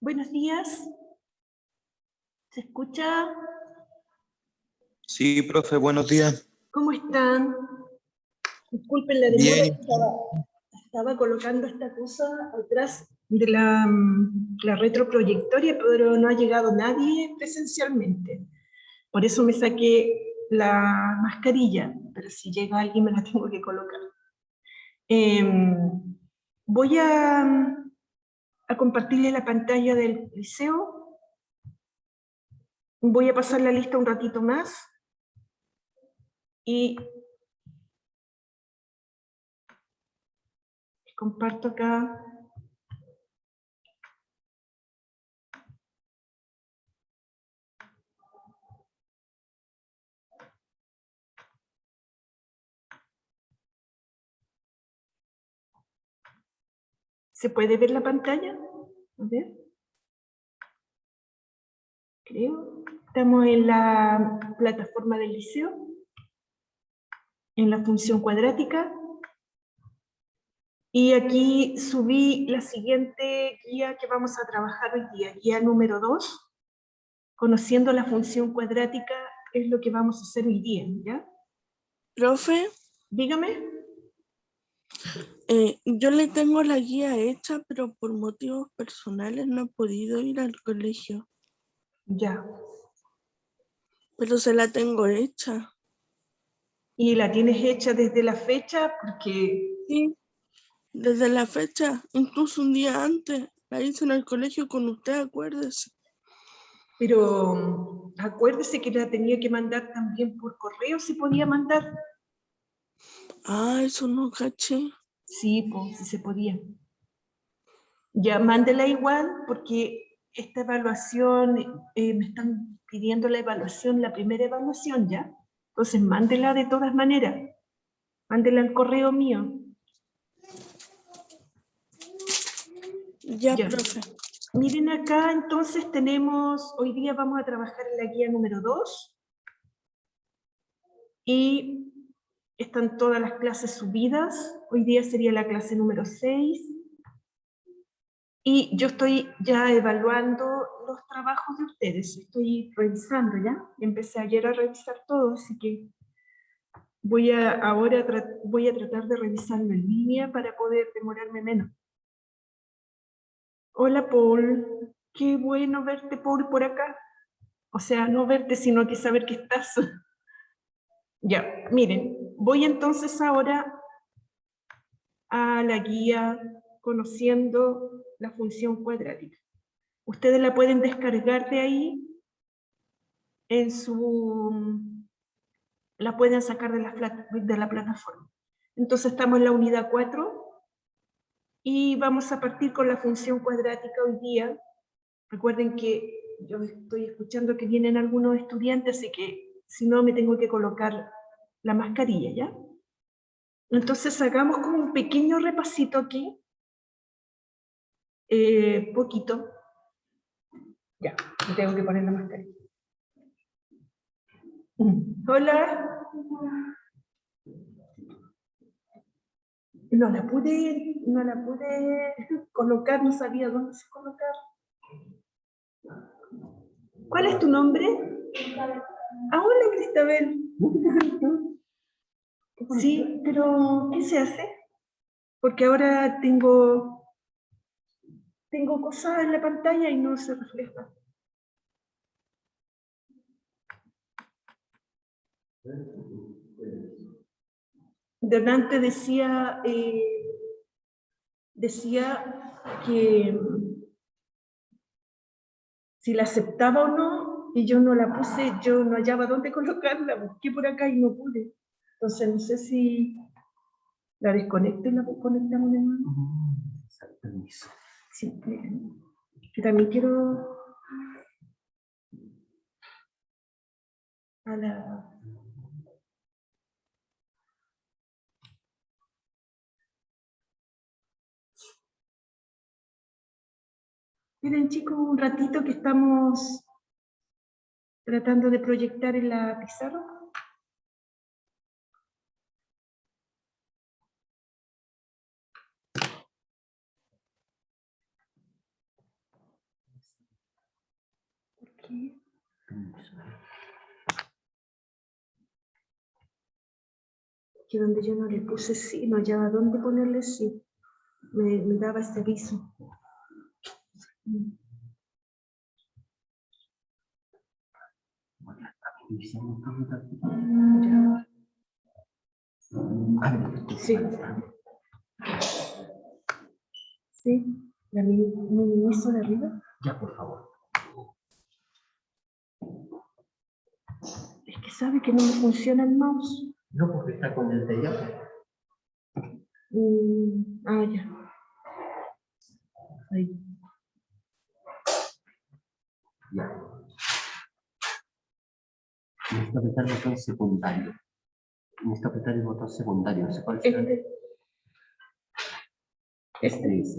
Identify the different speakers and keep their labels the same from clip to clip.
Speaker 1: Buenos días. ¿Se escucha?
Speaker 2: Sí, profe, buenos días.
Speaker 1: ¿Cómo están? Disculpen la demora,
Speaker 2: Bien.
Speaker 1: estaba colocando esta cosa atrás de la retroproyectoria, pero no ha llegado nadie presencialmente. Por eso me saqué la mascarilla, pero si llega alguien me la tengo que colocar. Voy a compartirle la pantalla del liceo. Voy a pasar la lista un ratito más. Y comparto acá. ¿Se puede ver la pantalla? A ver. Creo. Estamos en la plataforma del liceo, en la función cuadrática. Y aquí subí la siguiente guía que vamos a trabajar hoy día, guía número 2. Conociendo la función cuadrática es lo que vamos a hacer hoy día, ¿ya?
Speaker 3: Profe,
Speaker 1: Dígame.
Speaker 3: yo le tengo la guía hecha, pero por motivos personales no he podido ir al colegio.
Speaker 1: Ya.
Speaker 3: Pero se la tengo hecha.
Speaker 1: ¿Y la tienes hecha desde la fecha? Porque...
Speaker 3: Sí, desde la fecha, incluso un día antes, la hice en el colegio con usted, acuérdese.
Speaker 1: Pero acuérdese que la tenía que mandar también por correo, si podía mandar.
Speaker 3: Ah, eso no caché.
Speaker 1: Sí, pues, sí se podía. Ya, mándela igual, porque esta evaluación, me están pidiendo la evaluación, la primera evaluación, ¿ya? Entonces, mándela de todas maneras. Mándela al correo mío.
Speaker 3: Ya,
Speaker 1: Ya.
Speaker 3: profe.
Speaker 1: Miren acá, entonces tenemos, hoy día vamos a trabajar en la guía número 2. Y están todas las clases subidas. Hoy día sería la clase número 6. Y yo estoy ya evaluando los trabajos de ustedes. Estoy revisando ya. Empecé ayer a revisar todo, así que ahora voy a tratar de revisarlo en línea para poder demorarme menos. Hola, Paul. Qué bueno verte, Paul, por acá. O sea, no verte, sino que saber que estás. Ya, miren, voy entonces ahora a la guía conociendo la función cuadrática. Ustedes la pueden descargar de ahí, la pueden sacar de la plataforma. Entonces estamos en la unidad 4 y vamos a partir con la función cuadrática hoy día. Recuerden que yo estoy escuchando que vienen algunos estudiantes, así que si no me tengo que colocar la mascarilla, ¿ya? Entonces hagamos como un pequeño repasito aquí, poquito. Ya, me tengo que poner la mascarilla. Hola. No la pude colocar, no sabía dónde se colocar. ¿Cuál es tu nombre? Ah, hola, Cristabel. Sí, pero ¿qué se hace? Porque ahora tengo cosas en la pantalla y no se refleja. Delante decía que si la aceptaba o no, y yo no la puse, yo no hallaba dónde colocarla, busqué por acá y no pude. Entonces no sé si la desconecto y la conectamos de nuevo. Permiso. Sí, yo también quiero a la... Miren chicos, un ratito que estamos tratando de proyectar en la pizarra. aquí. Que donde yo no le puse sí, no hallaba dónde ponerle sí. Me daba este aviso. Ya. Sí. Sí, la minimizo de arriba.
Speaker 2: Ya, por favor.
Speaker 1: Es que sabe que no me funciona el mouse.
Speaker 2: No, porque está con el de ella.
Speaker 1: Ya. Ahí.
Speaker 2: Ya. Necesito apretar el botón secundario. Necesito apretar el botón secundario. No sé cuál será. Este es.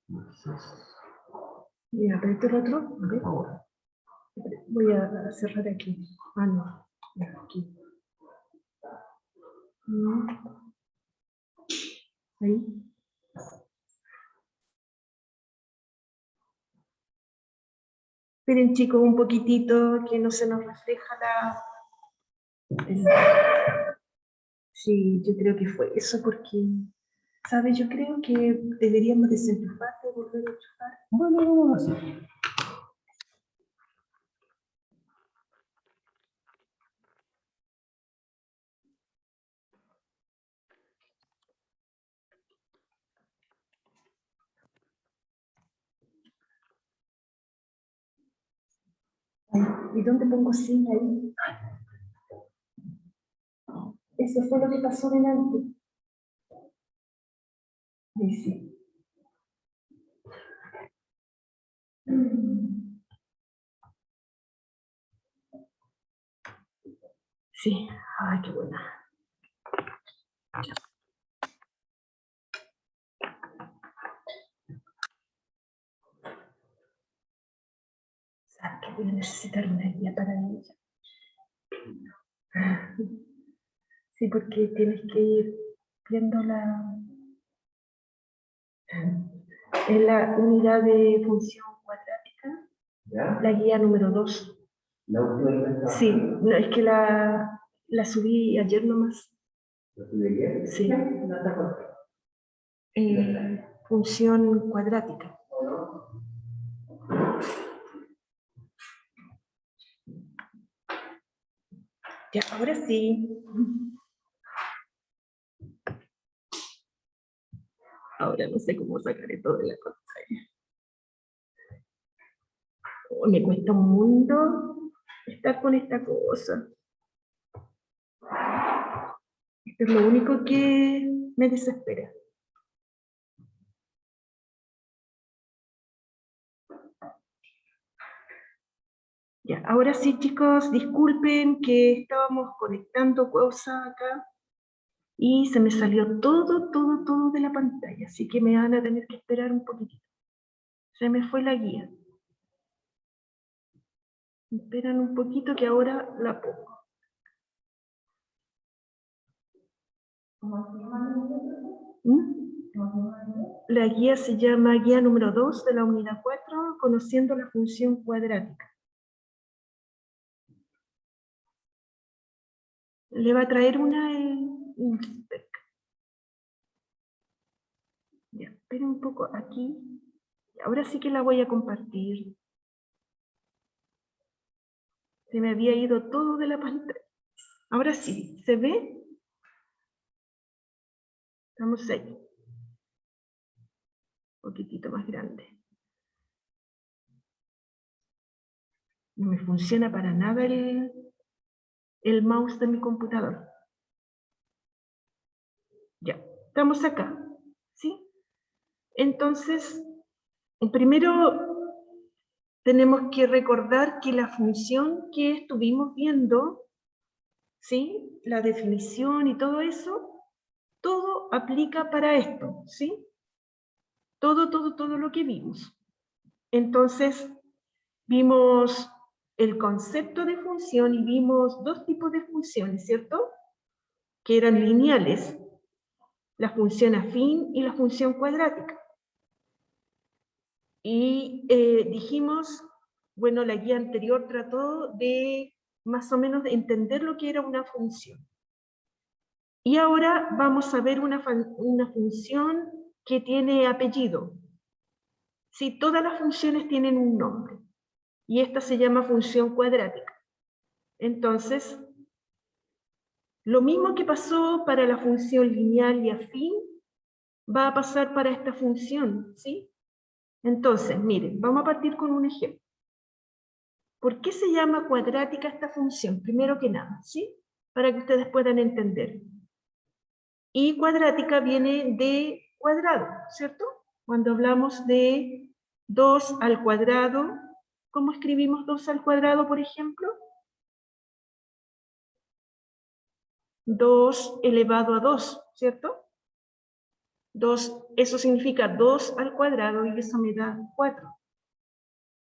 Speaker 2: No es eso.
Speaker 1: Y aprieto el otro. A
Speaker 2: Por
Speaker 1: ver.
Speaker 2: favor.
Speaker 1: Voy a cerrar aquí. No. Aquí. Ahí. Esperen, chicos, un poquitito que no se nos refleja la... Sí, yo creo que fue eso porque, ¿sabes? Yo creo que deberíamos desenchufar y volver a enchufar.
Speaker 2: Bueno, vamos a hacer.
Speaker 1: ¿Y dónde pongo sin ahí? Eso fue lo que pasó delante. Ahí sí. Sí, ay, qué buena. Sabes que voy a necesitar una guía para ella. Sí, porque tienes que ir viendo en la unidad de función cuadrática,
Speaker 2: ¿Ya?
Speaker 1: la guía número 2.
Speaker 2: La última.
Speaker 1: Sí, no, es que la subí ayer nomás.
Speaker 2: ¿La subí ayer?
Speaker 1: Sí.
Speaker 2: No está con.
Speaker 1: Función cuadrática. Ya, ahora sí. Ahora no sé cómo sacar esto de la pantalla. Oh, me cuesta un mundo estar con esta cosa. Esto es lo único que me desespera. Ya, ahora sí, chicos, disculpen que estábamos conectando cosas acá y se me salió todo de la pantalla, así que me van a tener que esperar un poquitito. Se me fue la guía. Esperan un poquito que ahora la pongo. ¿Mm? La guía se llama guía número 2 de la unidad 4, conociendo la función cuadrática. Le va a traer una Inspec. Ya, esperen un poco aquí. Ahora sí que la voy a compartir. Se me había ido todo de la pantalla. Ahora sí, ¿se ve? Estamos ahí. Un poquitito más grande. No me funciona para nada el mouse de mi computador. Ya, estamos acá. ¿Sí? Entonces, primero tenemos que recordar que la función que estuvimos viendo, ¿sí? La definición y todo eso, todo aplica para esto, ¿sí? Todo lo que vimos. Entonces, vimos el concepto de función y vimos dos tipos de funciones, ¿cierto? Que eran lineales, la función afín y la función cuadrática. Y dijimos, bueno, la guía anterior trató de más o menos de entender lo que era una función. Y ahora vamos a ver una función que tiene apellido. Sí, todas las funciones tienen un nombre. Y esta se llama función cuadrática. Entonces, lo mismo que pasó para la función lineal y afín, va a pasar para esta función, ¿sí? Entonces, miren, vamos a partir con un ejemplo. ¿Por qué se llama cuadrática esta función? Primero que nada, ¿sí? Para que ustedes puedan entender. Y cuadrática viene de cuadrado, ¿cierto? Cuando hablamos de 2 al cuadrado, ¿cómo escribimos 2 al cuadrado, por ejemplo? 2 elevado a 2, ¿cierto? 2, eso significa 2 al cuadrado y eso me da 4.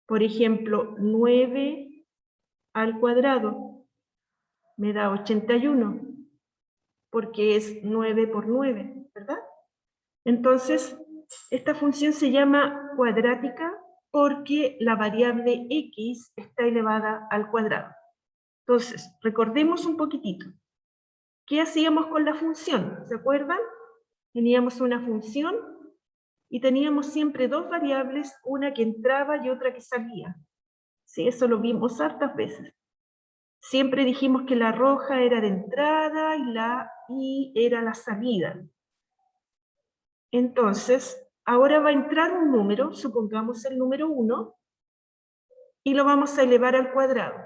Speaker 1: Por ejemplo, 9 al cuadrado me da 81, porque es 9 por 9, ¿verdad? Entonces, esta función se llama cuadrática porque la variable x está elevada al cuadrado. Entonces, recordemos un poquitito. ¿Qué hacíamos con la función? ¿Se acuerdan? Teníamos una función y teníamos siempre dos variables, una que entraba y otra que salía. Sí, eso lo vimos hartas veces. Siempre dijimos que la roja era de entrada y la y era la salida. Entonces, ahora va a entrar un número, supongamos el número 1, y lo vamos a elevar al cuadrado.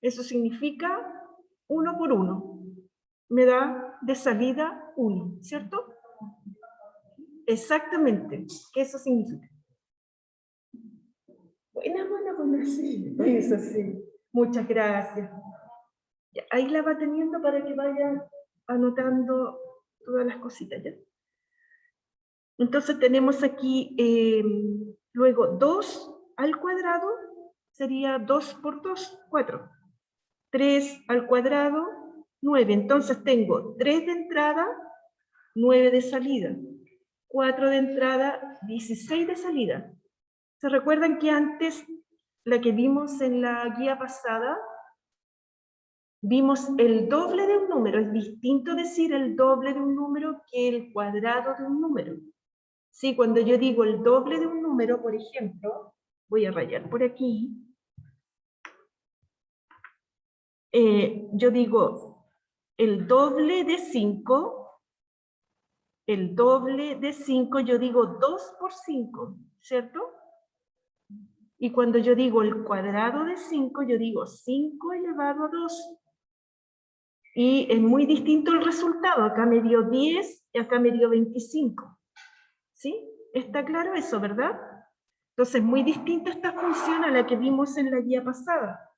Speaker 1: Eso significa 1 por 1. Me da de salida 1, ¿cierto? Exactamente. ¿Qué eso significa? Buena, sí. Eso sí. Muchas gracias. Ya, ahí la va teniendo para que vaya anotando todas las cositas, ¿ya? Entonces tenemos aquí, luego 2 al cuadrado, sería 2 por 2, 4. 3 al cuadrado, 9. Entonces tengo 3 de entrada, 9 de salida. 4 de entrada, 16 de salida. ¿Se recuerdan que antes, la que vimos en la guía pasada, vimos el doble de un número? Es distinto decir el doble de un número que el cuadrado de un número. Sí, cuando yo digo el doble de un número, por ejemplo, voy a rayar por aquí, yo digo el doble de 5, yo digo 2 por 5, ¿cierto? Y cuando yo digo el cuadrado de 5, yo digo 5 elevado a 2. Y es muy distinto el resultado. Acá me dio 10 y acá me dio 25. ¿Sí? ¿Está claro eso, verdad? Entonces, muy distinta esta función a la que vimos en la guía pasada.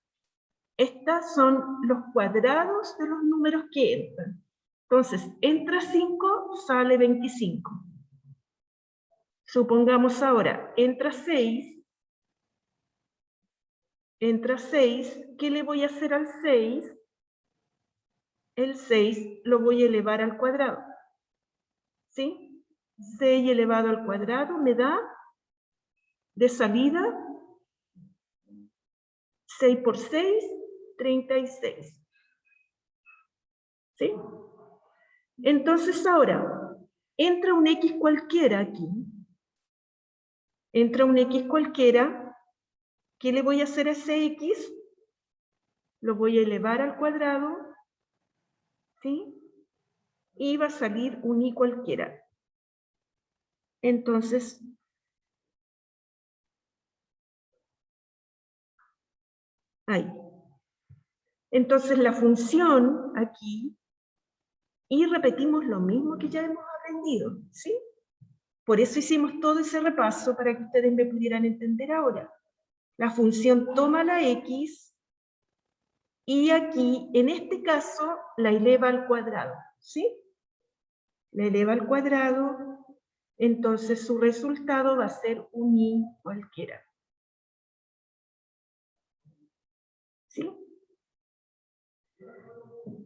Speaker 1: Estas son los cuadrados de los números que entran. Entonces, entra 5, sale 25. Supongamos ahora, entra 6, ¿qué le voy a hacer al 6? El 6 lo voy a elevar al cuadrado. ¿Sí? 6 elevado al cuadrado me da, de salida, 6 por 6, 36. ¿Sí? Entonces ahora, entra un X cualquiera aquí. Entra un X cualquiera. ¿Qué le voy a hacer a ese X? Lo voy a elevar al cuadrado. ¿Sí? Y va a salir un Y cualquiera. Entonces, ahí. Entonces la función aquí, y repetimos lo mismo que ya hemos aprendido, ¿sí? Por eso hicimos todo ese repaso para que ustedes me pudieran entender ahora. La función toma la X y aquí, en este caso, la eleva al cuadrado, ¿sí? La eleva al cuadrado, entonces su resultado va a ser un Y cualquiera. ¿Sí?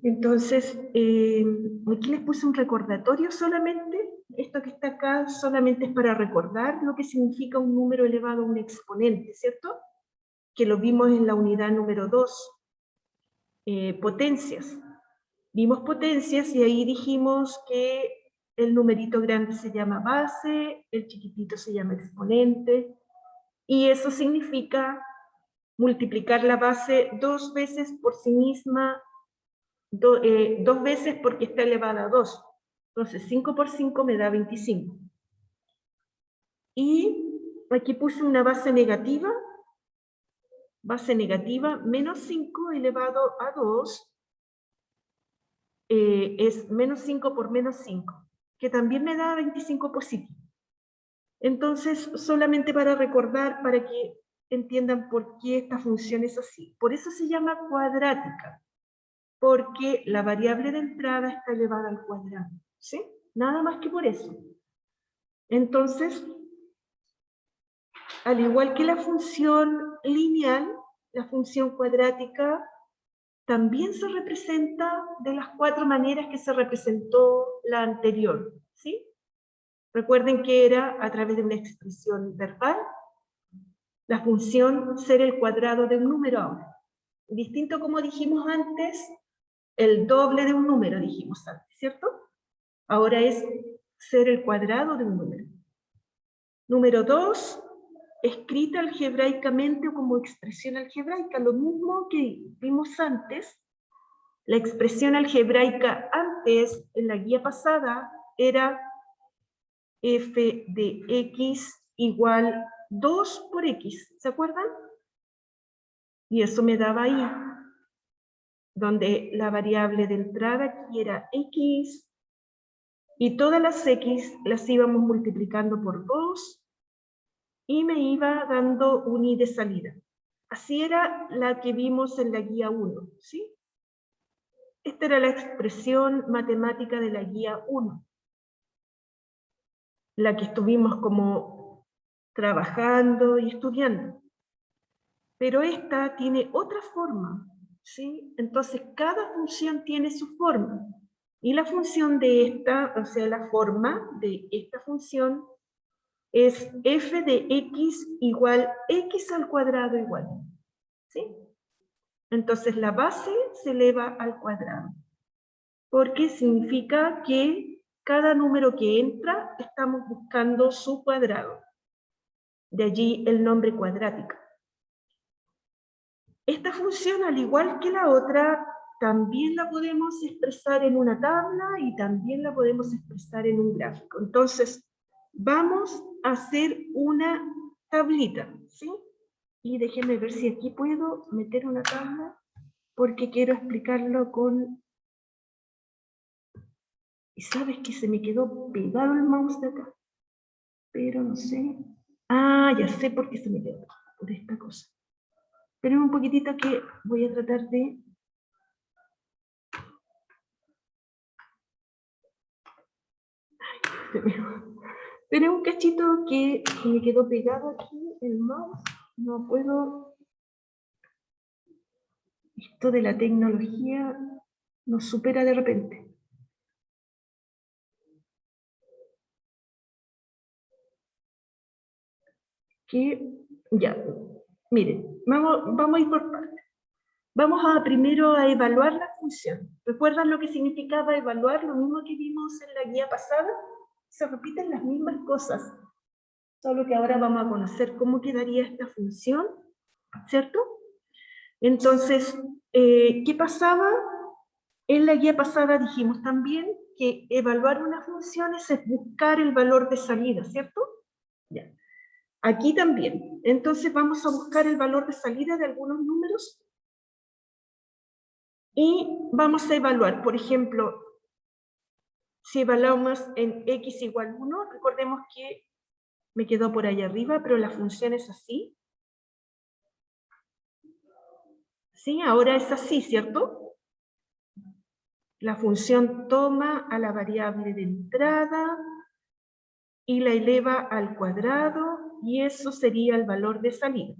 Speaker 1: Entonces, aquí les puse un recordatorio solamente. Esto que está acá solamente es para recordar lo que significa un número elevado a un exponente, ¿cierto? Que lo vimos en la unidad número 2, potencias. Vimos potencias y ahí dijimos que el numerito grande se llama base, el chiquitito se llama exponente, y eso significa multiplicar la base 2 veces por sí misma, 2 veces porque está elevada a 2. Entonces 5 por 5 me da 25. Y aquí puse una base negativa menos 5 elevado a 2, es menos 5 por menos 5, que también me da 25 positivo. Entonces, solamente para recordar, para que entiendan por qué esta función es así. Por eso se llama cuadrática, porque la variable de entrada está elevada al cuadrado, ¿sí? Nada más que por eso. Entonces, al igual que la función lineal, la función cuadrática también se representa de las 4 maneras que se representó la anterior, ¿sí? Recuerden que era a través de una expresión verbal, la función ser el cuadrado de un número ahora. Distinto como dijimos antes, el doble de un número dijimos antes, ¿cierto? Ahora es ser el cuadrado de un número. Número 2, escrita algebraicamente o como expresión algebraica, lo mismo que vimos antes. La expresión algebraica antes, en la guía pasada, era f de x igual 2 por x, ¿se acuerdan? Y eso me daba ahí, donde la variable de entrada aquí era x, y todas las x las íbamos multiplicando por 2, y me iba dando un y de salida. Así era la que vimos en la guía 1, ¿sí? Esta era la expresión matemática de la guía 1. La que estuvimos como trabajando y estudiando. Pero esta tiene otra forma, ¿sí? Entonces cada función tiene su forma. Y la función de esta, o sea, la forma de esta función es f de x igual x al cuadrado igual, ¿sí? Entonces la base se eleva al cuadrado, porque significa que cada número que entra estamos buscando su cuadrado. De allí el nombre cuadrática. Esta función, al igual que la otra, también la podemos expresar en una tabla y también la podemos expresar en un gráfico. Entonces, vamos a hacer una tablita, ¿sí? Y déjenme ver si aquí puedo meter una tabla, porque quiero explicarlo con... Y sabes que se me quedó pegado el mouse de acá, pero no sé. Ah, ya sé por qué se me quedó, por esta cosa. Esperen un poquitito que voy a tratar de... Pero un cachito que me quedó pegado aquí, el mouse, no puedo... Esto de la tecnología nos supera de repente. Ya, miren, vamos a ir por partes. Vamos primero a evaluar la función. ¿Recuerdan lo que significaba evaluar? Lo mismo que vimos en la guía pasada. Se repiten las mismas cosas, solo que ahora vamos a conocer cómo quedaría esta función, ¿cierto? Entonces, ¿qué pasaba? En la guía pasada dijimos también que evaluar una función es buscar el valor de salida, ¿cierto? Ya. Aquí también. Entonces vamos a buscar el valor de salida de algunos números y vamos a evaluar, por ejemplo, si evaluamos en x igual 1, recordemos que me quedó por ahí arriba, pero la función es así. Sí, ahora es así, ¿cierto? La función toma a la variable de entrada y la eleva al cuadrado, y eso sería el valor de salida.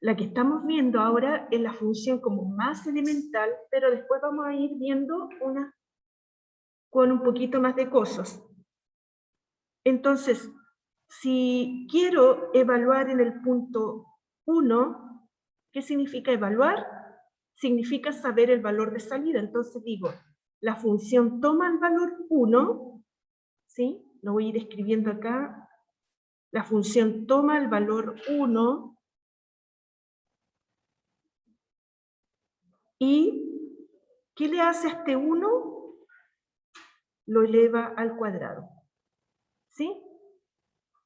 Speaker 1: La que estamos viendo ahora es la función como más elemental, pero después vamos a ir viendo una con un poquito más de cosas. Entonces, si quiero evaluar en el punto 1, ¿qué significa evaluar? Significa saber el valor de salida. Entonces digo, la función toma el valor 1, ¿sí? Lo voy a ir escribiendo acá. La función toma el valor 1 y ¿qué le hace a este 1? Lo eleva al cuadrado, ¿sí?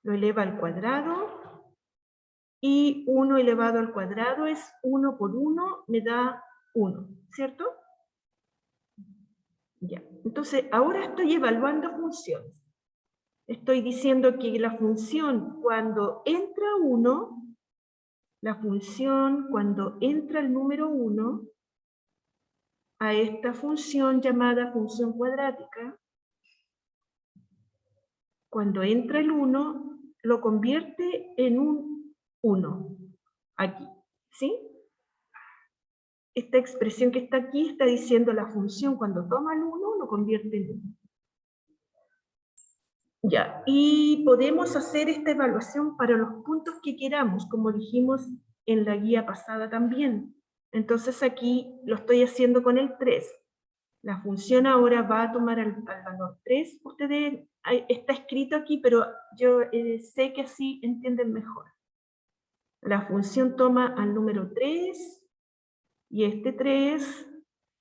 Speaker 1: Lo eleva al cuadrado y 1 elevado al cuadrado es 1 por 1, me da 1, ¿cierto? Ya, entonces ahora estoy evaluando funciones. Estoy diciendo que la función cuando entra 1, la función cuando entra el número 1, a esta función llamada función cuadrática, cuando entra el 1, lo convierte en un 1, aquí, ¿sí? Esta expresión que está aquí está diciendo la función cuando toma el 1, lo convierte en 1. Ya, y podemos hacer esta evaluación para los puntos que queramos, como dijimos en la guía pasada también. Entonces aquí lo estoy haciendo con el 3. La función ahora va a tomar al valor 3. Ustedes, está escrito aquí, pero yo sé que así entienden mejor. La función toma al número 3, y este 3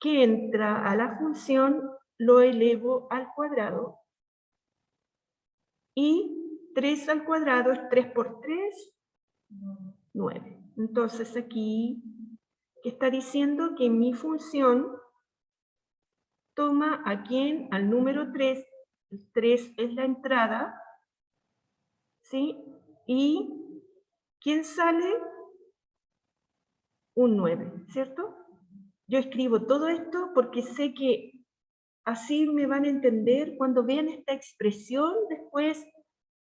Speaker 1: que entra a la función lo elevo al cuadrado. Y 3 al cuadrado es 3 por 3, 9. Entonces aquí, ¿qué está diciendo? Que mi función toma a quién, al número 3, el 3 es la entrada, ¿sí? Y ¿quién sale? Un 9, ¿cierto? Yo escribo todo esto porque sé que así me van a entender cuando vean esta expresión después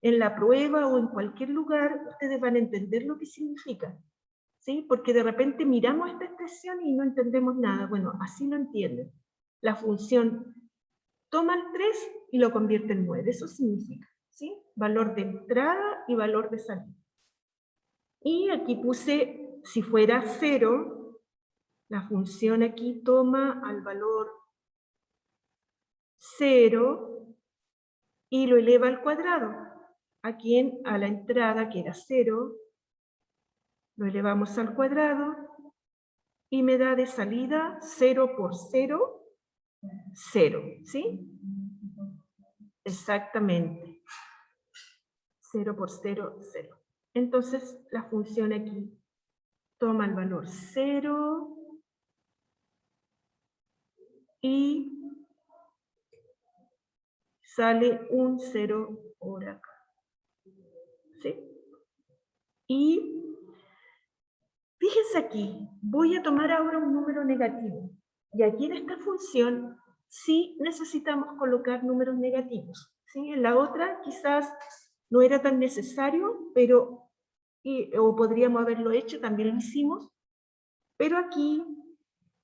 Speaker 1: en la prueba o en cualquier lugar, ustedes van a entender lo que significa, ¿sí? Porque de repente miramos esta expresión y no entendemos nada. Bueno, así lo entienden. La función toma el 3 y lo convierte en 9, eso significa, ¿sí? Valor de entrada y valor de salida. Y aquí puse, si fuera 0, la función aquí toma al valor 0 y lo eleva al cuadrado. Aquí a la entrada, que era 0, lo elevamos al cuadrado y me da de salida 0 por 0, 0, ¿sí? Exactamente. 0 por 0, 0. Entonces la función aquí toma el valor 0 y sale un 0 por acá, ¿sí? Y fíjense aquí, voy a tomar ahora un número negativo. Y aquí en esta función sí necesitamos colocar números negativos, ¿sí? En la otra quizás no era tan necesario, pero, o podríamos haberlo hecho, también lo hicimos, pero aquí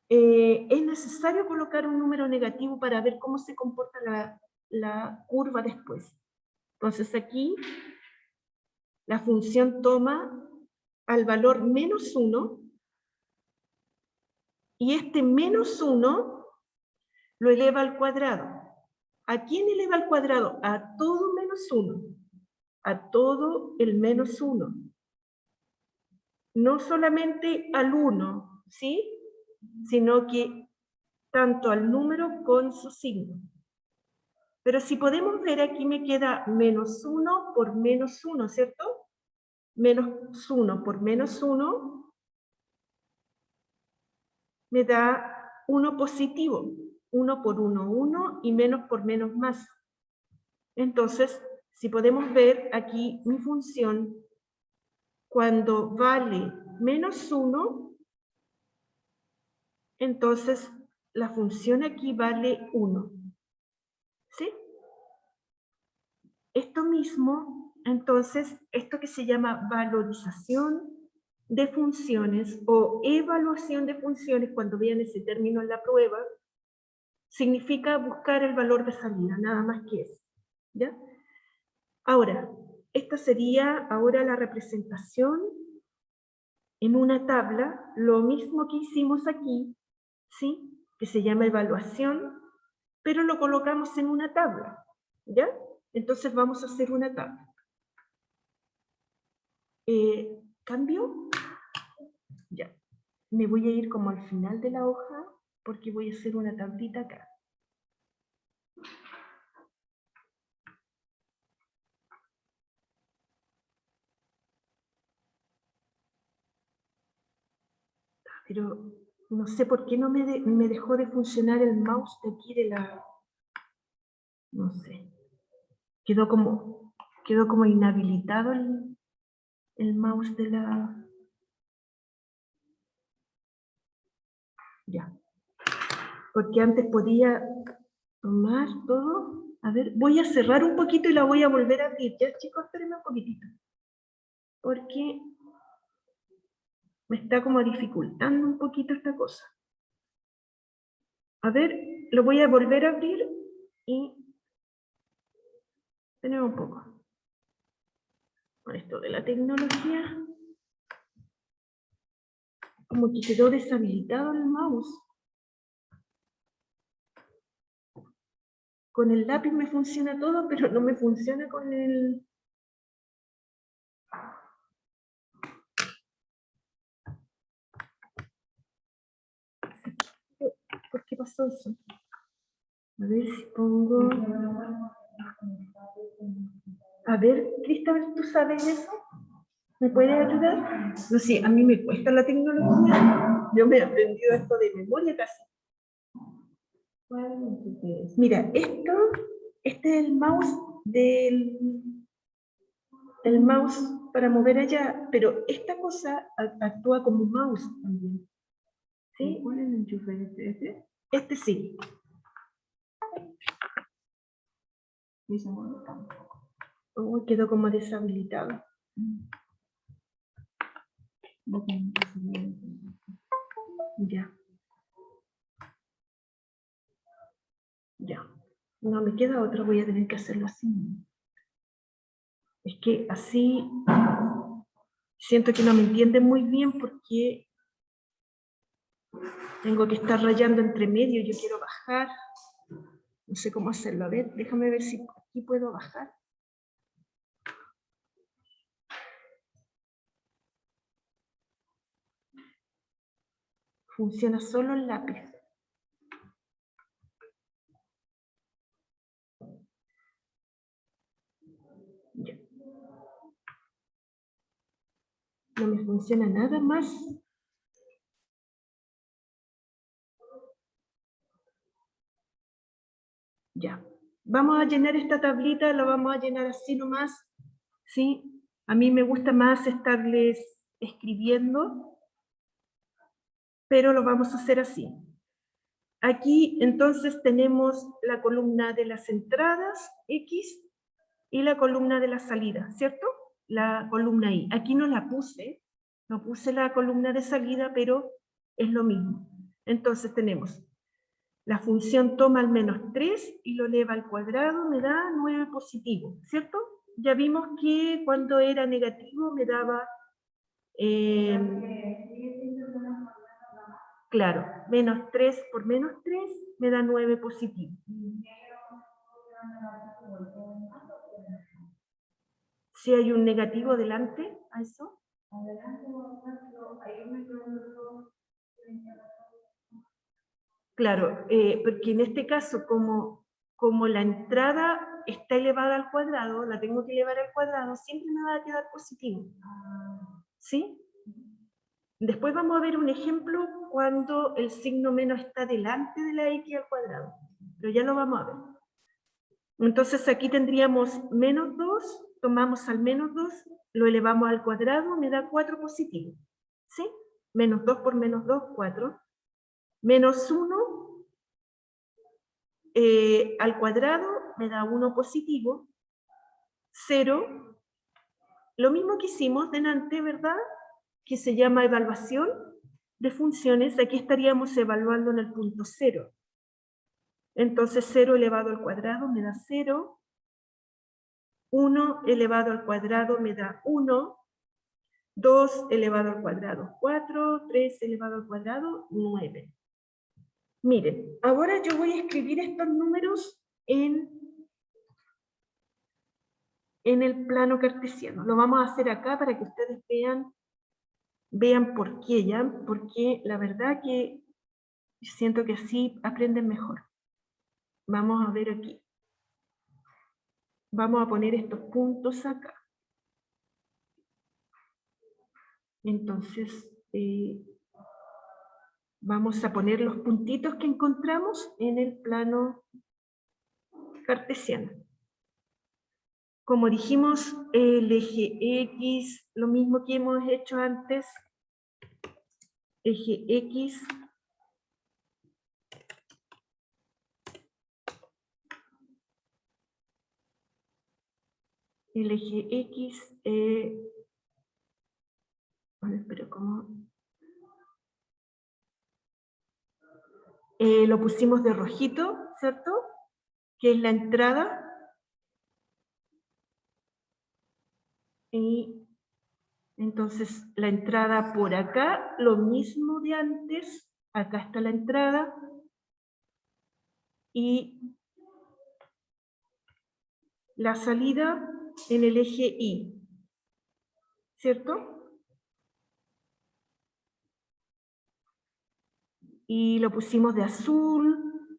Speaker 1: es necesario colocar un número negativo para ver cómo se comporta la curva después. Entonces aquí la función toma al valor menos 1, y este menos 1 lo eleva al cuadrado. ¿A quién eleva al cuadrado? A todo menos 1. A todo el menos 1. No solamente al 1, ¿sí? Sino que tanto al número con su signo. Pero si podemos ver, aquí me queda menos 1 por menos 1, ¿cierto? Menos 1 por menos 1 me da 1 positivo. 1 por 1, 1, y menos por menos más. Entonces, si podemos ver aquí mi función, cuando vale menos 1, entonces la función aquí vale 1. ¿Sí? Esto mismo, entonces, esto que se llama valorización de funciones o evaluación de funciones, cuando vean ese término en la prueba, significa buscar el valor de salida, nada más que eso, ¿ya? Ahora, esta sería ahora la representación en una tabla, lo mismo que hicimos aquí, ¿sí? Que se llama evaluación, pero lo colocamos en una tabla, ¿ya? Entonces vamos a hacer una tabla. ¿Cambio? Ya. Me voy a ir como al final de la hoja, porque voy a hacer una tablita acá. Pero no sé por qué no me dejó de funcionar el mouse de aquí de la... No sé. Quedó como inhabilitado el mouse de la... Ya. Porque antes podía tomar todo. A ver, voy a cerrar un poquito y la voy a volver a abrir. Ya, chicos, espérenme un poquitito. Porque me está como dificultando un poquito esta cosa. A ver, lo voy a volver a abrir y... Tenemos un poco. Con esto de la tecnología. Como que quedó deshabilitado el mouse. Con el lápiz me funciona todo, pero no me funciona con el... ¿Por qué pasó eso? A ver si pongo... A ver, Cristóbal, ¿tú sabes eso? ¿Me puedes ayudar? No sé, a mí me cuesta la tecnología. Yo me he aprendido esto de memoria casi. Mira, este es el mouse el mouse para mover allá, pero esta cosa actúa como mouse también. ¿Sí? ¿Cuál es el enchufe este? Este sí. Oh, quedó como deshabilitado. Ya. Ya. No me queda otra, voy a tener que hacerlo así. Es que así siento que no me entienden muy bien porque tengo que estar rayando entre medio, yo quiero bajar. No sé cómo hacerlo. A ver, déjame ver si aquí puedo bajar. Funciona solo el lápiz. Ya. No me funciona nada más. Ya. Vamos a llenar esta tablita, la vamos a llenar así nomás. ¿Sí? A mí me gusta más estarles escribiendo, pero lo vamos a hacer así. Aquí entonces tenemos la columna de las entradas, X, y la columna de la salida, ¿cierto? La columna Y. Aquí no la puse, no puse la columna de salida, pero es lo mismo. Entonces tenemos la función toma al menos 3 y lo eleva al cuadrado, me da 9 positivo, ¿cierto? Ya vimos que cuando era negativo me daba... claro, menos 3 por menos 3 me da 9 positivo. Si hay un negativo delante a eso. Claro, porque en este caso, como la entrada está elevada al cuadrado, la tengo que elevar al cuadrado, siempre me va a quedar positivo. ¿Sí? Después vamos a ver un ejemplo cuando el signo menos está delante de la X al cuadrado. Pero ya lo vamos a ver. Entonces aquí tendríamos menos 2, tomamos al menos 2, lo elevamos al cuadrado, me da 4 positivo. ¿Sí? Menos 2 por menos 2, 4. Menos 1 al cuadrado me da 1 positivo. 0. Lo mismo que hicimos delante, ¿verdad? que se llama evaluación de funciones, aquí estaríamos evaluando en el punto 0. Entonces 0 elevado al cuadrado me da 0, 1 elevado al cuadrado me da 1, 2 elevado al cuadrado 4, 3 elevado al cuadrado 9. Miren, ahora yo voy a escribir estos números en el plano cartesiano. Lo vamos a hacer acá para que ustedes vean por qué, ¿ya? Porque la verdad que siento que así aprenden mejor. Vamos a ver aquí. Vamos a poner estos puntos acá. Entonces, vamos a poner los puntitos que encontramos en el plano cartesiano. Como dijimos, el eje X, lo mismo que hemos hecho antes, eje X el eje X, bueno, pero ¿cómo? Lo pusimos de rojito, ¿cierto? Que es la entrada. Y entonces la entrada por acá, lo mismo de antes, acá está la entrada. Y la salida en el eje Y, ¿cierto? Y lo pusimos de azul.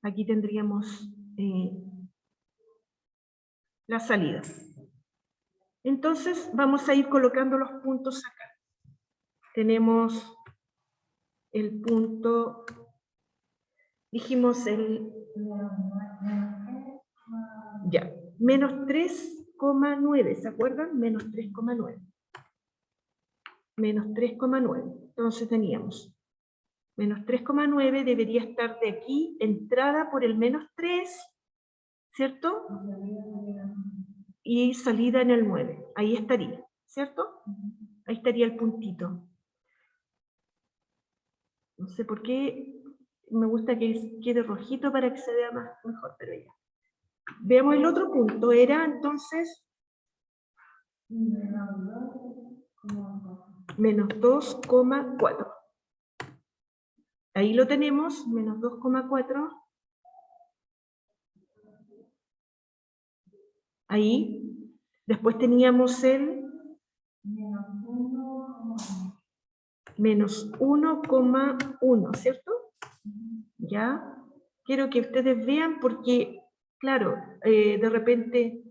Speaker 1: Aquí tendríamos la salida. Entonces vamos a ir colocando los puntos acá. Tenemos el punto, dijimos ya, menos 3,9, ¿se acuerdan? Menos 3,9. Menos 3,9. Entonces teníamos menos 3,9 debería estar de aquí, entrada por el menos 3, ¿cierto? Y salida en el 9. Ahí estaría, ¿cierto? Ahí estaría el puntito. No sé por qué me gusta que quede rojito para que se vea mejor, pero ya. Veamos el otro punto, era entonces menos 2,4. Ahí lo tenemos, menos 2,4. Ahí. Después teníamos el menos 1,1, ¿cierto? Ya. Quiero que ustedes vean porque, claro, de repente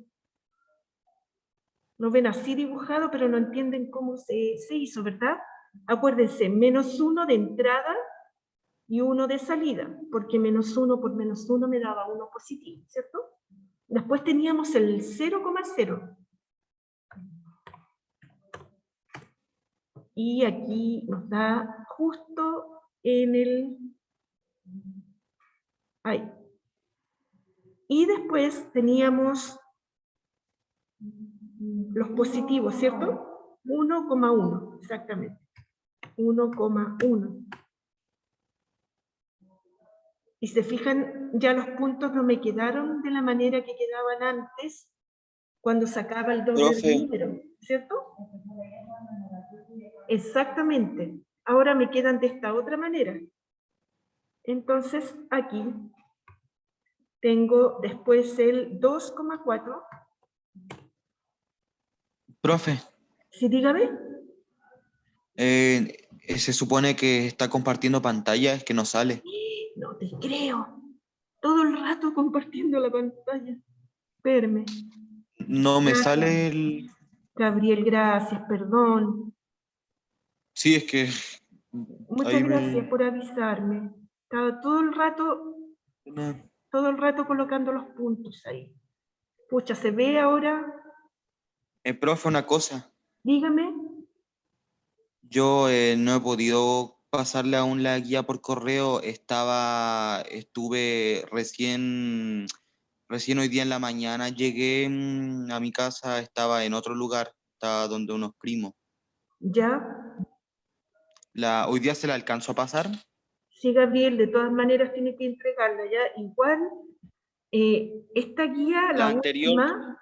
Speaker 1: lo ven así dibujado, pero no entienden cómo se hizo, ¿verdad? Acuérdense, menos 1 de entrada y 1 de salida, porque menos 1 por menos 1 me daba 1 positivo, ¿cierto? Después teníamos el 0,0. Y aquí nos da justo en el... ahí. Y después teníamos los positivos, ¿cierto? 1,1, exactamente. 1,1. Y se fijan, ya los puntos no me quedaron de la manera que quedaban antes, cuando sacaba el doble del número, ¿cierto? Exactamente. Ahora me quedan de esta otra manera. Entonces, aquí tengo después el 2,4.
Speaker 4: Profe,
Speaker 1: Sí, dígame.
Speaker 4: se supone que está compartiendo pantalla, es que no sale.
Speaker 1: No te creo. Todo el rato compartiendo la pantalla. Espérame.
Speaker 4: No me
Speaker 1: Gracias.
Speaker 4: sale el...
Speaker 1: Gabriel, gracias, perdón.
Speaker 4: Sí, es que...
Speaker 1: Muchas
Speaker 4: ahí
Speaker 1: gracias por avisarme. Estaba todo el rato colocando los puntos ahí. Pucha, ¿se ve ahora?
Speaker 4: Profe, una cosa.
Speaker 1: Dígame.
Speaker 4: Yo no he podido pasarle aún la guía por correo. Estuve recién hoy día en la mañana, llegué a mi casa, estaba en otro lugar hasta donde unos primos.
Speaker 1: ¿Ya?
Speaker 4: ¿Hoy día se la alcanzó a pasar?
Speaker 1: Sí, Gabriel, de todas maneras tiene que entregarla, ¿ya? Igual, esta guía,
Speaker 4: La
Speaker 1: la
Speaker 4: anterior,
Speaker 1: última,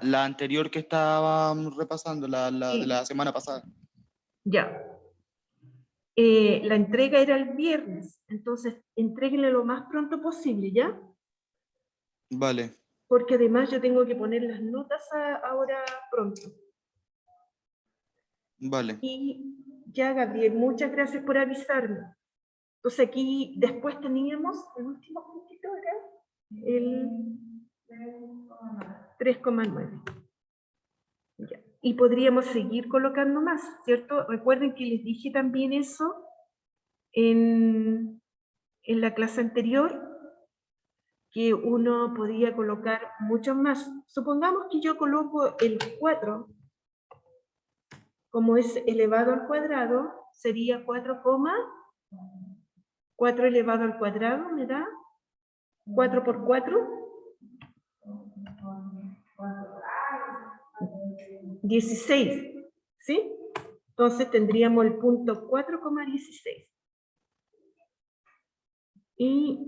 Speaker 4: la anterior que estábamos repasando, de
Speaker 1: sí,
Speaker 4: la semana pasada.
Speaker 1: ya. La entrega era el viernes, entonces entréguenle lo más pronto posible, ¿ya?
Speaker 4: Vale.
Speaker 1: Porque además yo tengo que poner las notas ahora pronto.
Speaker 4: Vale.
Speaker 1: Y ya, Gabriel, muchas gracias por avisarme. Entonces aquí después teníamos, el último puntito era el 3,9. Ya. Y podríamos seguir colocando más, ¿cierto? Recuerden que les dije también eso en la clase anterior, que uno podía colocar muchos más. Supongamos que yo coloco el 4, como es elevado al cuadrado, sería 4 elevado al cuadrado, me da 4 por 4, 16, ¿sí? Entonces tendríamos el punto 4,16. Y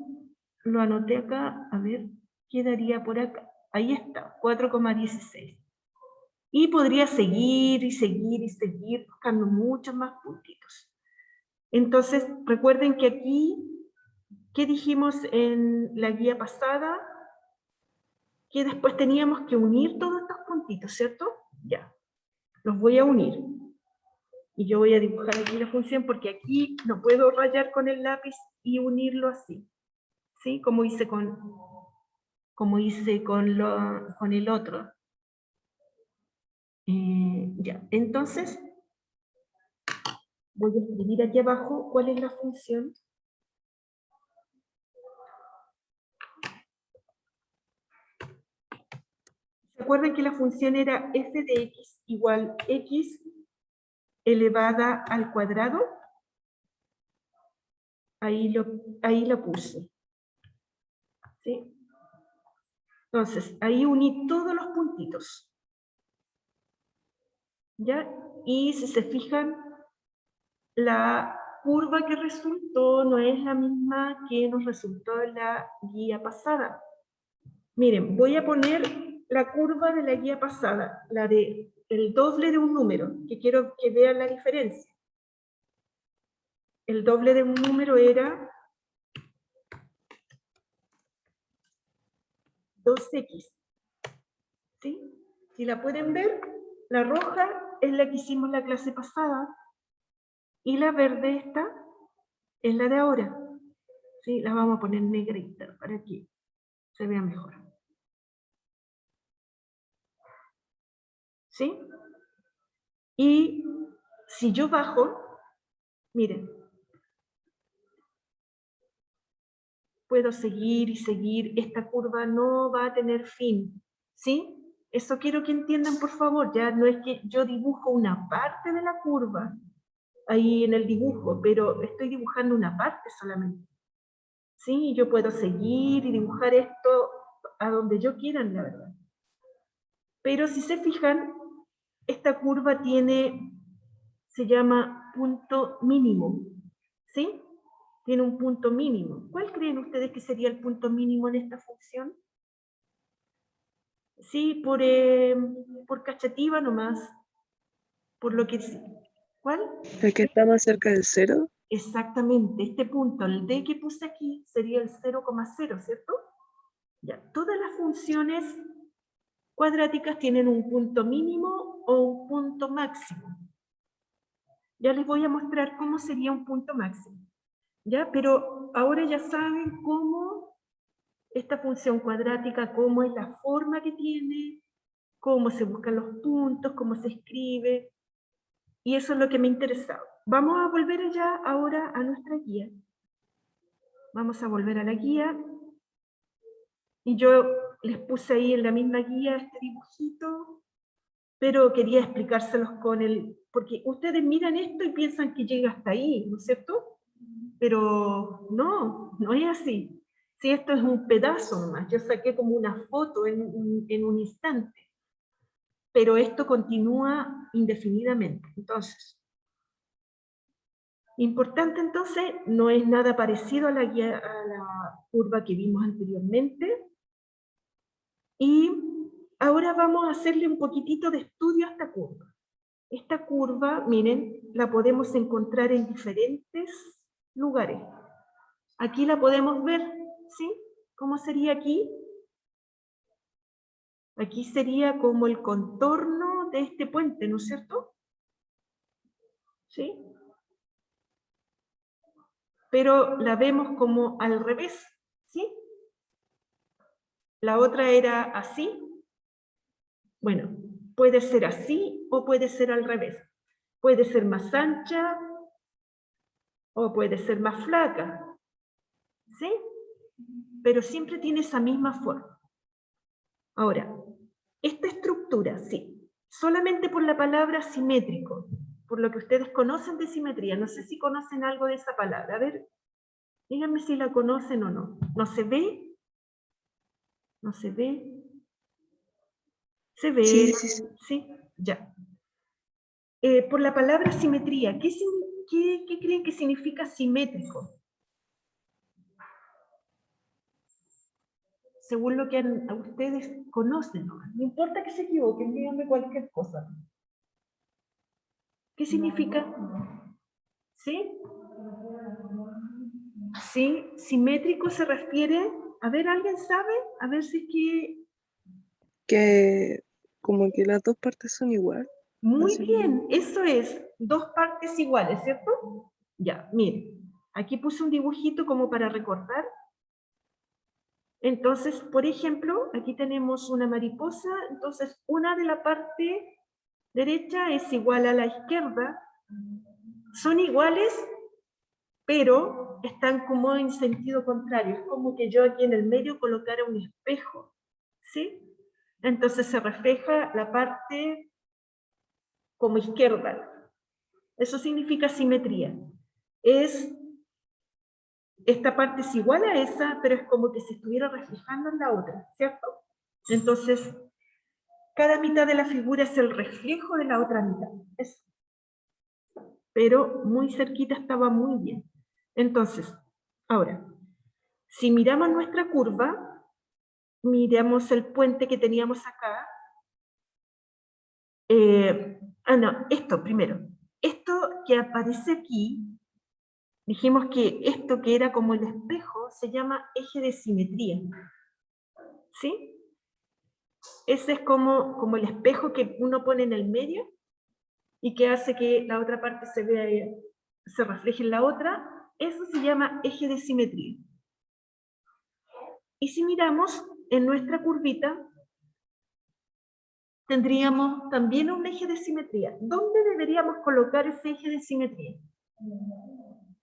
Speaker 1: lo anoté acá, a ver, quedaría por acá. Ahí está, 4,16. Y podría seguir y seguir y seguir buscando muchos más puntitos. Entonces, recuerden que aquí, ¿qué dijimos en la guía pasada? Que después teníamos que unir todos estos puntitos, ¿cierto? Ya, los voy a unir. Y yo voy a dibujar aquí la función porque aquí no puedo rayar con el lápiz y unirlo así, ¿sí? Como hice con el otro. Ya, entonces voy a escribir aquí abajo cuál es la función. ¿Se acuerdan que la función era f de x igual x elevada al cuadrado? Ahí lo puse. ¿Sí? Entonces, ahí uní todos los puntitos. ¿Ya? Y si se fijan, la curva que resultó no es la misma que nos resultó en la guía pasada. Miren, voy a poner la curva de la guía pasada, la de el doble de un número, que quiero que vean la diferencia. El doble de un número era 2x. ¿Sí? Si la pueden ver, la roja es la que hicimos la clase pasada y la verde esta es la de ahora. ¿Sí? La vamos a poner negrita para que se vea mejor. ¿Sí? Y si yo bajo, miren, puedo seguir y seguir, esta curva no va a tener fin, ¿sí? Eso quiero que entiendan, por favor, ya no es que yo dibujo una parte de la curva ahí en el dibujo, pero estoy dibujando una parte solamente, ¿sí? Yo puedo seguir y dibujar esto a donde yo quiera, la verdad. Pero si se fijan, esta curva se llama punto mínimo, ¿sí? Tiene un punto mínimo. ¿Cuál creen ustedes que sería el punto mínimo en esta función? Sí, por cachativa nomás, por lo que... ¿Cuál?
Speaker 5: ¿El que está más cerca del cero?
Speaker 1: Exactamente, este punto, el D que puse aquí, sería el 0,0, ¿cierto? Ya, todas las funciones cuadráticas tienen un punto mínimo o un punto máximo. Ya les voy a mostrar cómo sería un punto máximo. ¿Ya? Pero ahora ya saben cómo esta función cuadrática, cómo es la forma que tiene, cómo se buscan los puntos, cómo se escribe, y eso es lo que me interesaba. Vamos a volver ya ahora a nuestra guía. Vamos a volver a la guía, y yo les puse ahí en la misma guía este dibujito, pero quería explicárselos porque ustedes miran esto y piensan que llega hasta ahí, ¿no es cierto? Pero no es así. Si esto es un pedazo nomás, yo saqué como una foto en un instante. pero esto continúa indefinidamente. Entonces, importante entonces, no es nada parecido a la curva que vimos anteriormente. Y ahora vamos a hacerle un poquitito de estudio a esta curva. Esta curva, miren, la podemos encontrar en diferentes lugares. Aquí la podemos ver, ¿sí? ¿Cómo sería aquí? Aquí sería como el contorno de este puente, ¿no es cierto? ¿Sí? Pero la vemos como al revés, ¿sí? La otra era así. Bueno, puede ser así o puede ser al revés. Puede ser más ancha o puede ser más flaca, ¿sí? Pero siempre tiene esa misma forma. Ahora, esta estructura, sí, solamente por la palabra simétrico, por lo que ustedes conocen de simetría, no sé si conocen algo de esa palabra, a ver, díganme si la conocen o no. ¿No se ve? ¿No se ve? ¿Se ve?
Speaker 5: Sí, sí, sí.
Speaker 1: Sí, ya. Por la palabra simetría, ¿qué creen que significa simétrico? Según lo que a ustedes conocen, ¿no? No importa que se equivoquen, díganme cualquier cosa. ¿Qué significa? ¿Sí? ¿Sí? Simétrico se refiere, a ver, ¿alguien sabe? A ver si es que...
Speaker 5: Que como que las dos partes son igual.
Speaker 1: Muy
Speaker 5: Así
Speaker 1: bien,
Speaker 5: como-
Speaker 1: eso es, dos partes iguales, ¿cierto? Ya, miren, aquí puse un dibujito como para recordar. Entonces, por ejemplo, aquí tenemos una mariposa, entonces una de la parte derecha es igual a la izquierda. Son iguales, pero están como en sentido contrario. Es como que yo aquí en el medio colocara un espejo, ¿sí? Entonces se refleja la parte como izquierda. Eso significa simetría. Esta parte es igual a esa, pero es como que se estuviera reflejando en la otra, ¿cierto? Entonces, cada mitad de la figura es el reflejo de la otra mitad. Pero muy cerquita estaba muy bien. Entonces, ahora, si miramos nuestra curva, miramos el puente que teníamos acá. No, esto primero. Esto que aparece aquí, dijimos que esto que era como el espejo se llama eje de simetría. ¿Sí? Ese es como el espejo que uno pone en el medio y que hace que la otra parte se vea, se refleje en la otra. Eso se llama eje de simetría. Y si miramos en nuestra curvita, tendríamos también un eje de simetría. ¿Dónde deberíamos colocar ese eje de simetría?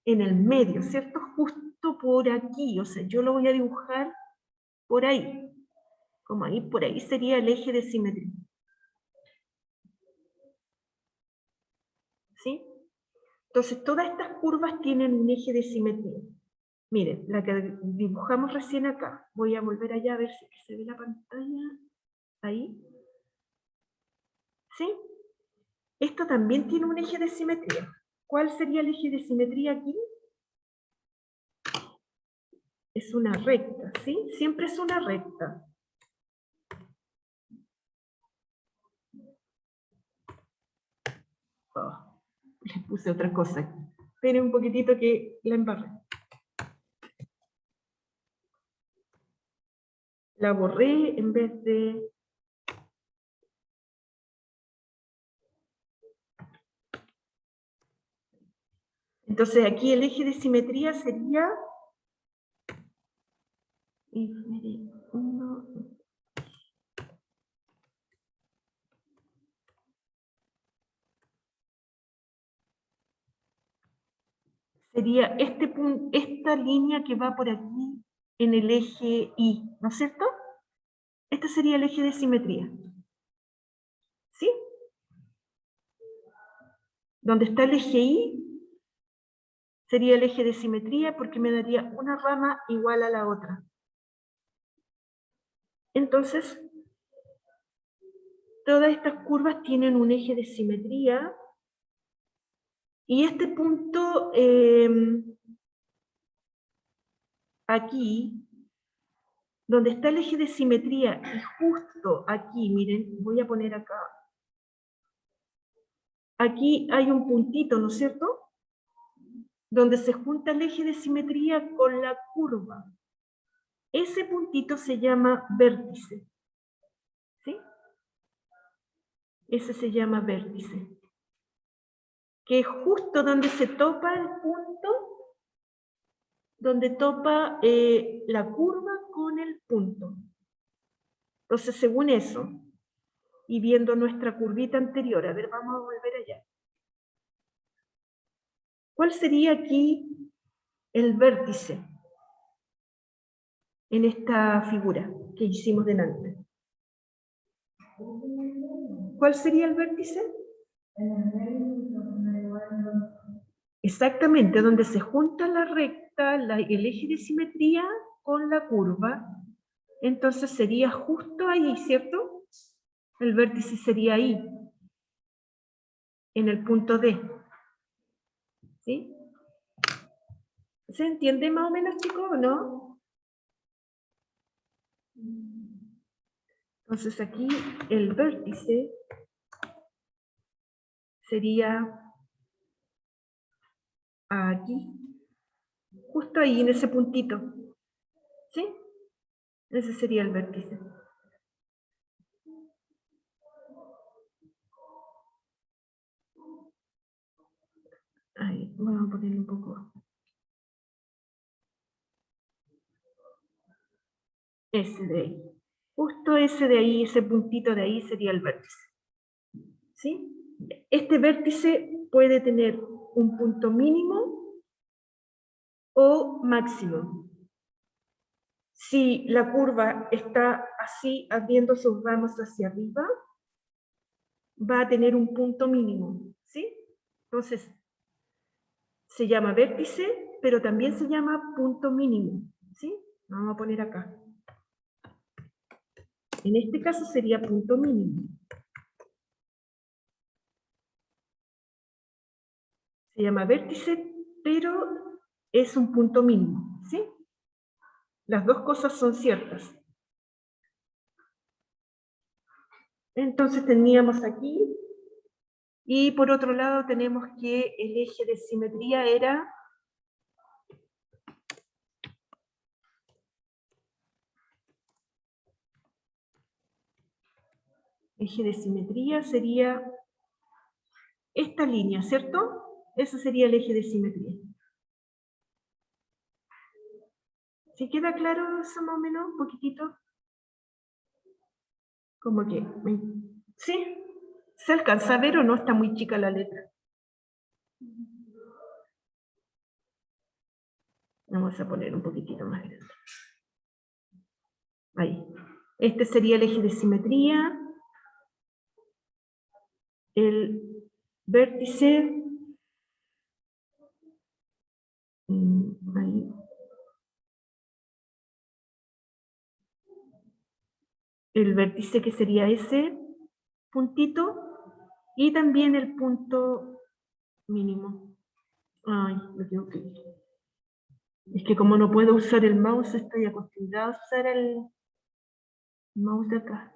Speaker 1: En el medio, ¿cierto? Justo por aquí, o sea, yo lo voy a dibujar por ahí. Como ahí, por ahí sería el eje de simetría. ¿Sí? Entonces, todas estas curvas tienen un eje de simetría. Miren, la que dibujamos recién acá. Voy a volver allá a ver si se ve la pantalla. Ahí. ¿Sí? Esto también tiene un eje de simetría. ¿Cuál sería el eje de simetría aquí? Es una recta, ¿sí? Siempre es una recta. Oh, le puse otra cosa. Esperen un poquitito que la embarré. La borré en vez de... Entonces aquí el eje de simetría sería... Sería este punto, esta línea que va por aquí en el eje Y, ¿no es cierto? Este sería el eje de simetría. ¿Sí? Donde está el eje Y, sería el eje de simetría porque me daría una rama igual a la otra. Entonces, Todas estas curvas tienen un eje de simetría y este punto aquí, donde está el eje de simetría y justo aquí, miren, voy a poner acá. Aquí hay un puntito, ¿no es cierto? Donde se junta el eje de simetría con la curva. Ese puntito se llama vértice. ¿Sí? Ese se llama vértice. Que es justo donde se topa el punto, donde topa la curva con el punto. Entonces, según eso, y viendo nuestra curvita anterior, a ver, vamos a volver allá. ¿Cuál sería aquí el vértice en esta figura que hicimos delante? ¿Cuál sería el vértice? Exactamente, donde se junta la recta, el eje de simetría con la curva. Entonces sería justo ahí, ¿cierto? El vértice sería ahí, en el punto D. ¿Sí? ¿Se entiende más o menos, chicos, o no? Entonces aquí el vértice sería aquí, justo ahí, en ese puntito. ¿Sí? Ese sería el vértice. Ahí, vamos a ponerle un poco. Ese de ahí. Justo ese de ahí, ese puntito de ahí sería el vértice. ¿Sí? Este vértice puede tener un punto mínimo o máximo. Si la curva está así, abriendo sus ramas hacia arriba, va a tener un punto mínimo. ¿Sí? Entonces, se llama vértice, pero también se llama punto mínimo. ¿Sí? Vamos a poner acá. En este caso sería punto mínimo. Se llama vértice, pero es un punto mínimo, ¿sí? Las dos cosas son ciertas. Entonces teníamos aquí, y por otro lado tenemos que el eje de simetría era eje de simetría sería esta línea, ¿cierto? Eso sería el eje de simetría. ¿Sí queda claro eso más o menos? Un poquitito. Como que, ¿sí? ¿Se alcanza a ver o no? Está muy chica la letra. Vamos a poner un poquitito más grande. Ahí. Este sería el eje de simetría. El vértice. Ahí. El vértice que sería ese puntito. Y también el punto mínimo. Ay, me tengo que ir. Es que como no puedo usar el mouse, estoy acostumbrada a usar el mouse de acá.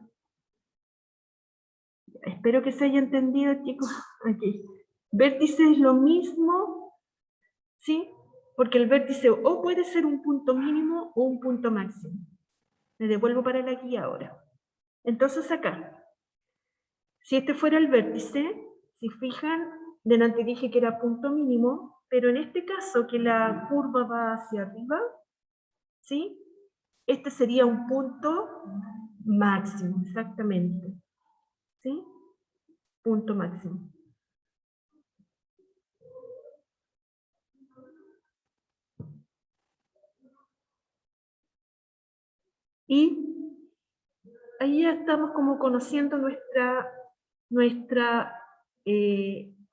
Speaker 1: Espero que se haya entendido, chicos. Aquí. Vértice es lo mismo, ¿sí? Porque el vértice o puede ser un punto mínimo o un punto máximo. Me devuelvo para la guía ahora. Entonces acá, si este fuera el vértice, si fijan, delante dije que era punto mínimo, pero en este caso que la curva va hacia arriba, ¿sí? Este sería un punto máximo, exactamente. ¿Sí? Punto máximo. Y ahí ya estamos como conociendo nuestra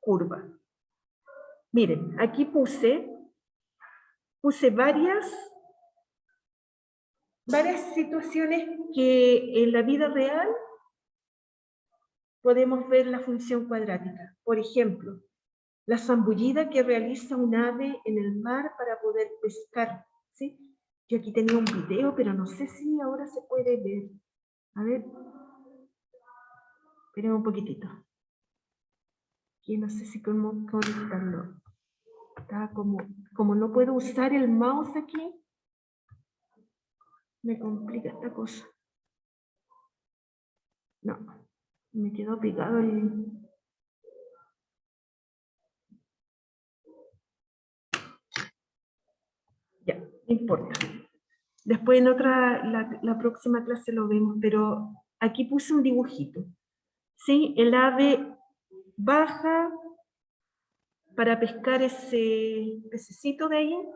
Speaker 1: curva. Miren, aquí puse varias situaciones que en la vida real podemos ver la función cuadrática. Por ejemplo, la zambullida que realiza un ave en el mar para poder pescar, ¿sí? Yo aquí tenía un video, pero no sé si ahora se puede ver. A ver. Esperen un poquitito. Aquí no sé si cómo conectarlo. Está como no puedo usar el mouse aquí, me complica esta cosa. No, me quedó pegado el... Ya, no importa. Después en la próxima clase lo vemos, pero aquí puse un dibujito. ¿Sí? El ave baja para pescar ese pececito de ahí,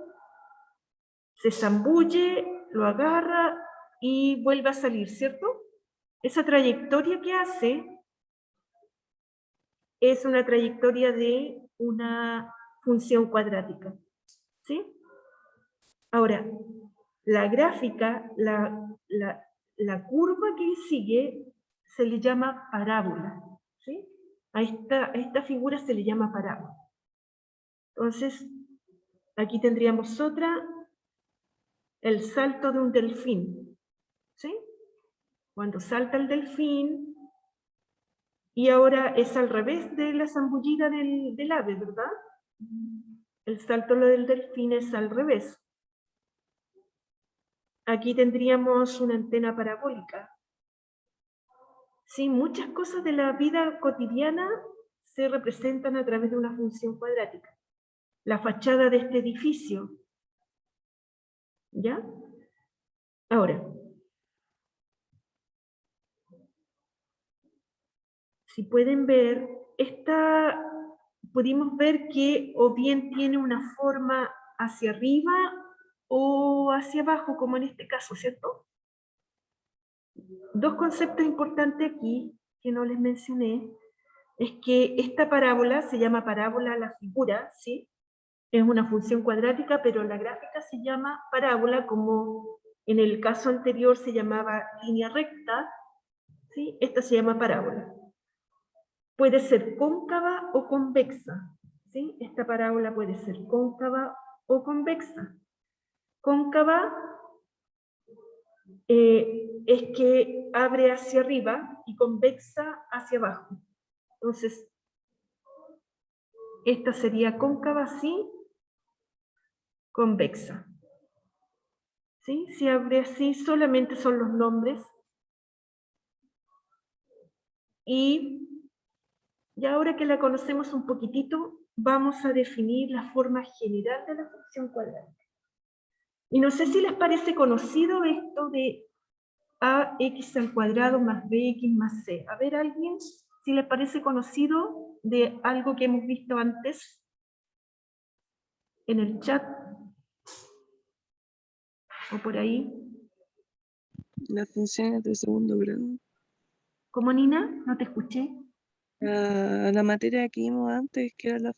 Speaker 1: se zambulle, lo agarra y vuelve a salir, ¿cierto? Esa trayectoria que hace es una trayectoria de una función cuadrática, ¿sí? Ahora, la gráfica, la curva que sigue, se le llama parábola, ¿sí? A esta figura se le llama parábola. Entonces, aquí tendríamos otra, el salto de un delfín, ¿sí? Cuando salta el delfín, y ahora es al revés de la zambullida del ave, ¿verdad? El salto del delfín es al revés. Aquí tendríamos una antena parabólica. Sí, muchas cosas de la vida cotidiana se representan a través de una función cuadrática. La fachada de este edificio. ¿Ya? Ahora, si pueden ver, pudimos ver que o bien tiene una forma hacia arriba o hacia abajo, como en este caso, ¿cierto? Dos conceptos importantes aquí, que no les mencioné, es que esta parábola se llama parábola a la figura, ¿sí? Es una función cuadrática, pero la gráfica se llama parábola, como en el caso anterior se llamaba línea recta, ¿sí? Esta se llama parábola. Puede ser cóncava o convexa, ¿sí? Esta parábola puede ser cóncava o convexa. Cóncava es que abre hacia arriba y convexa hacia abajo. Entonces, esta sería cóncava, sí, convexa. ¿Sí? Si abre así, solamente son los nombres. Y ahora que la conocemos un poquitito, vamos a definir la forma general de la función cuadrática. Y no sé si les parece conocido esto de ax al cuadrado más bx más c. A ver, ¿alguien si les parece conocido de algo que hemos visto antes en el chat? O por ahí.
Speaker 5: Las funciones de segundo grado.
Speaker 1: ¿Cómo, Nina? No te escuché.
Speaker 5: La materia que vimos antes, que era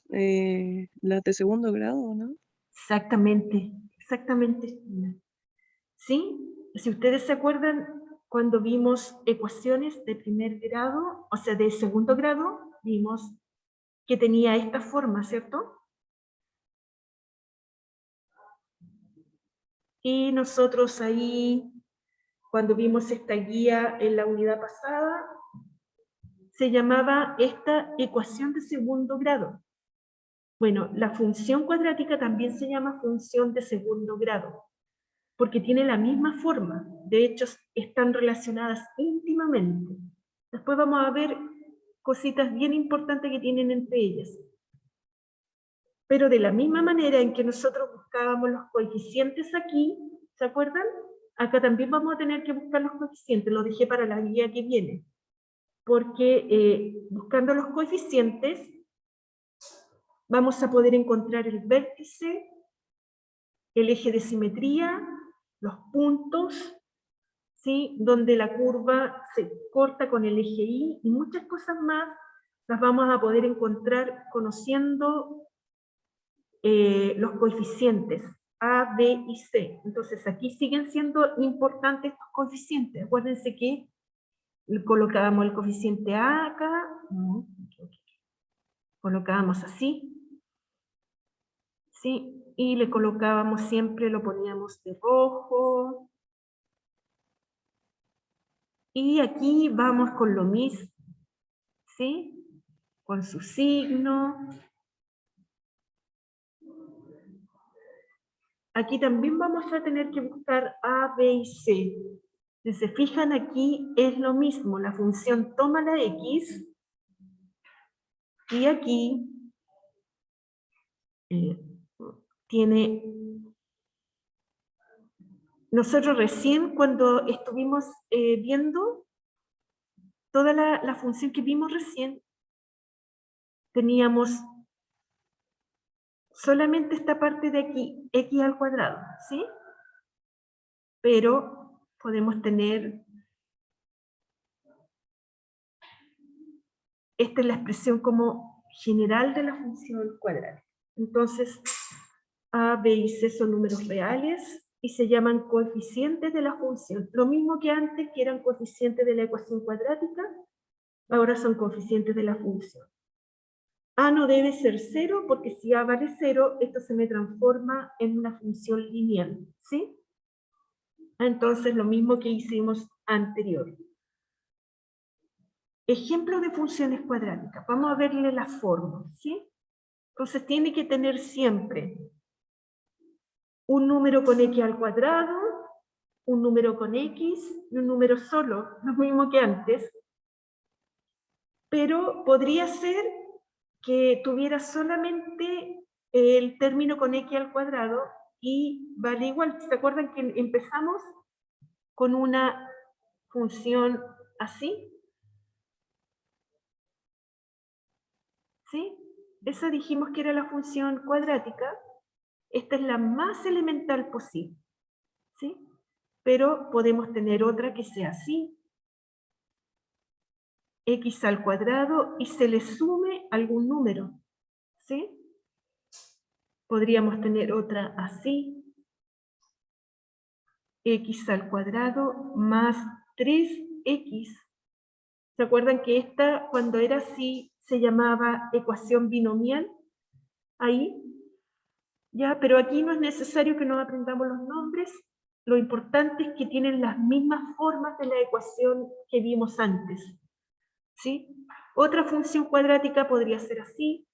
Speaker 5: la de segundo grado, ¿no?
Speaker 1: Exactamente, exactamente. ¿Sí? Si ustedes se acuerdan, cuando vimos ecuaciones de primer grado, o sea, de segundo grado, vimos que tenía esta forma, ¿cierto? Y nosotros ahí, cuando vimos esta guía en la unidad pasada, se llamaba esta ecuación de segundo grado. Bueno, la función cuadrática también se llama función de segundo grado, porque tiene la misma forma. De hecho, están relacionadas íntimamente. Después vamos a ver cositas bien importantes que tienen entre ellas. Pero de la misma manera en que nosotros buscábamos los coeficientes aquí, ¿se acuerdan? Acá también vamos a tener que buscar los coeficientes, lo dejé para la guía que viene. Porque buscando los coeficientes, vamos a poder encontrar el vértice, el eje de simetría, los puntos, ¿sí? Donde la curva se corta con el eje Y, y muchas cosas más las vamos a poder encontrar conociendo los coeficientes A, B y C. Entonces aquí siguen siendo importantes estos coeficientes. Acuérdense que Le colocábamos el coeficiente A acá, no, colocábamos así, ¿sí? Y le colocábamos siempre, lo poníamos de rojo. Y aquí vamos con lo mismo, ¿sí? Con su signo. Aquí también vamos a tener que buscar A, B y C. Si se fijan aquí es lo mismo, la función toma la X y aquí tiene... Nosotros recién cuando estuvimos viendo toda la función que vimos recién, teníamos solamente esta parte de aquí, x al cuadrado, ¿sí? Pero podemos tener, esta es la expresión como general de la función cuadrada. Entonces, A, B y C son números reales y se llaman coeficientes de la función. Lo mismo que antes, que eran coeficientes de la ecuación cuadrática, ahora son coeficientes de la función. A no debe ser 0 porque si A vale 0, esto se me transforma en una función lineal, ¿sí? Entonces, lo mismo que hicimos anterior. Ejemplo de funciones cuadráticas. Vamos a verle la forma, ¿sí? Entonces, tiene que tener siempre un número con x al cuadrado, un número con x y un número solo, lo mismo que antes. Pero podría ser que tuviera solamente el término con x al cuadrado y vale igual. ¿Se acuerdan que empezamos con una función así? ¿Sí? Esa dijimos que era la función cuadrática. Esta es la más elemental posible, ¿sí? Pero podemos tener otra que sea así, x al cuadrado, y se le sume algún número, ¿sí? Podríamos tener otra así, x al cuadrado más 3x. ¿Se acuerdan que esta, cuando era así, se llamaba ecuación binomial? Ahí. Ya, pero aquí no es necesario que nos aprendamos los nombres. Lo importante es que tienen las mismas formas de la ecuación que vimos antes, ¿sí? Otra función cuadrática podría ser así.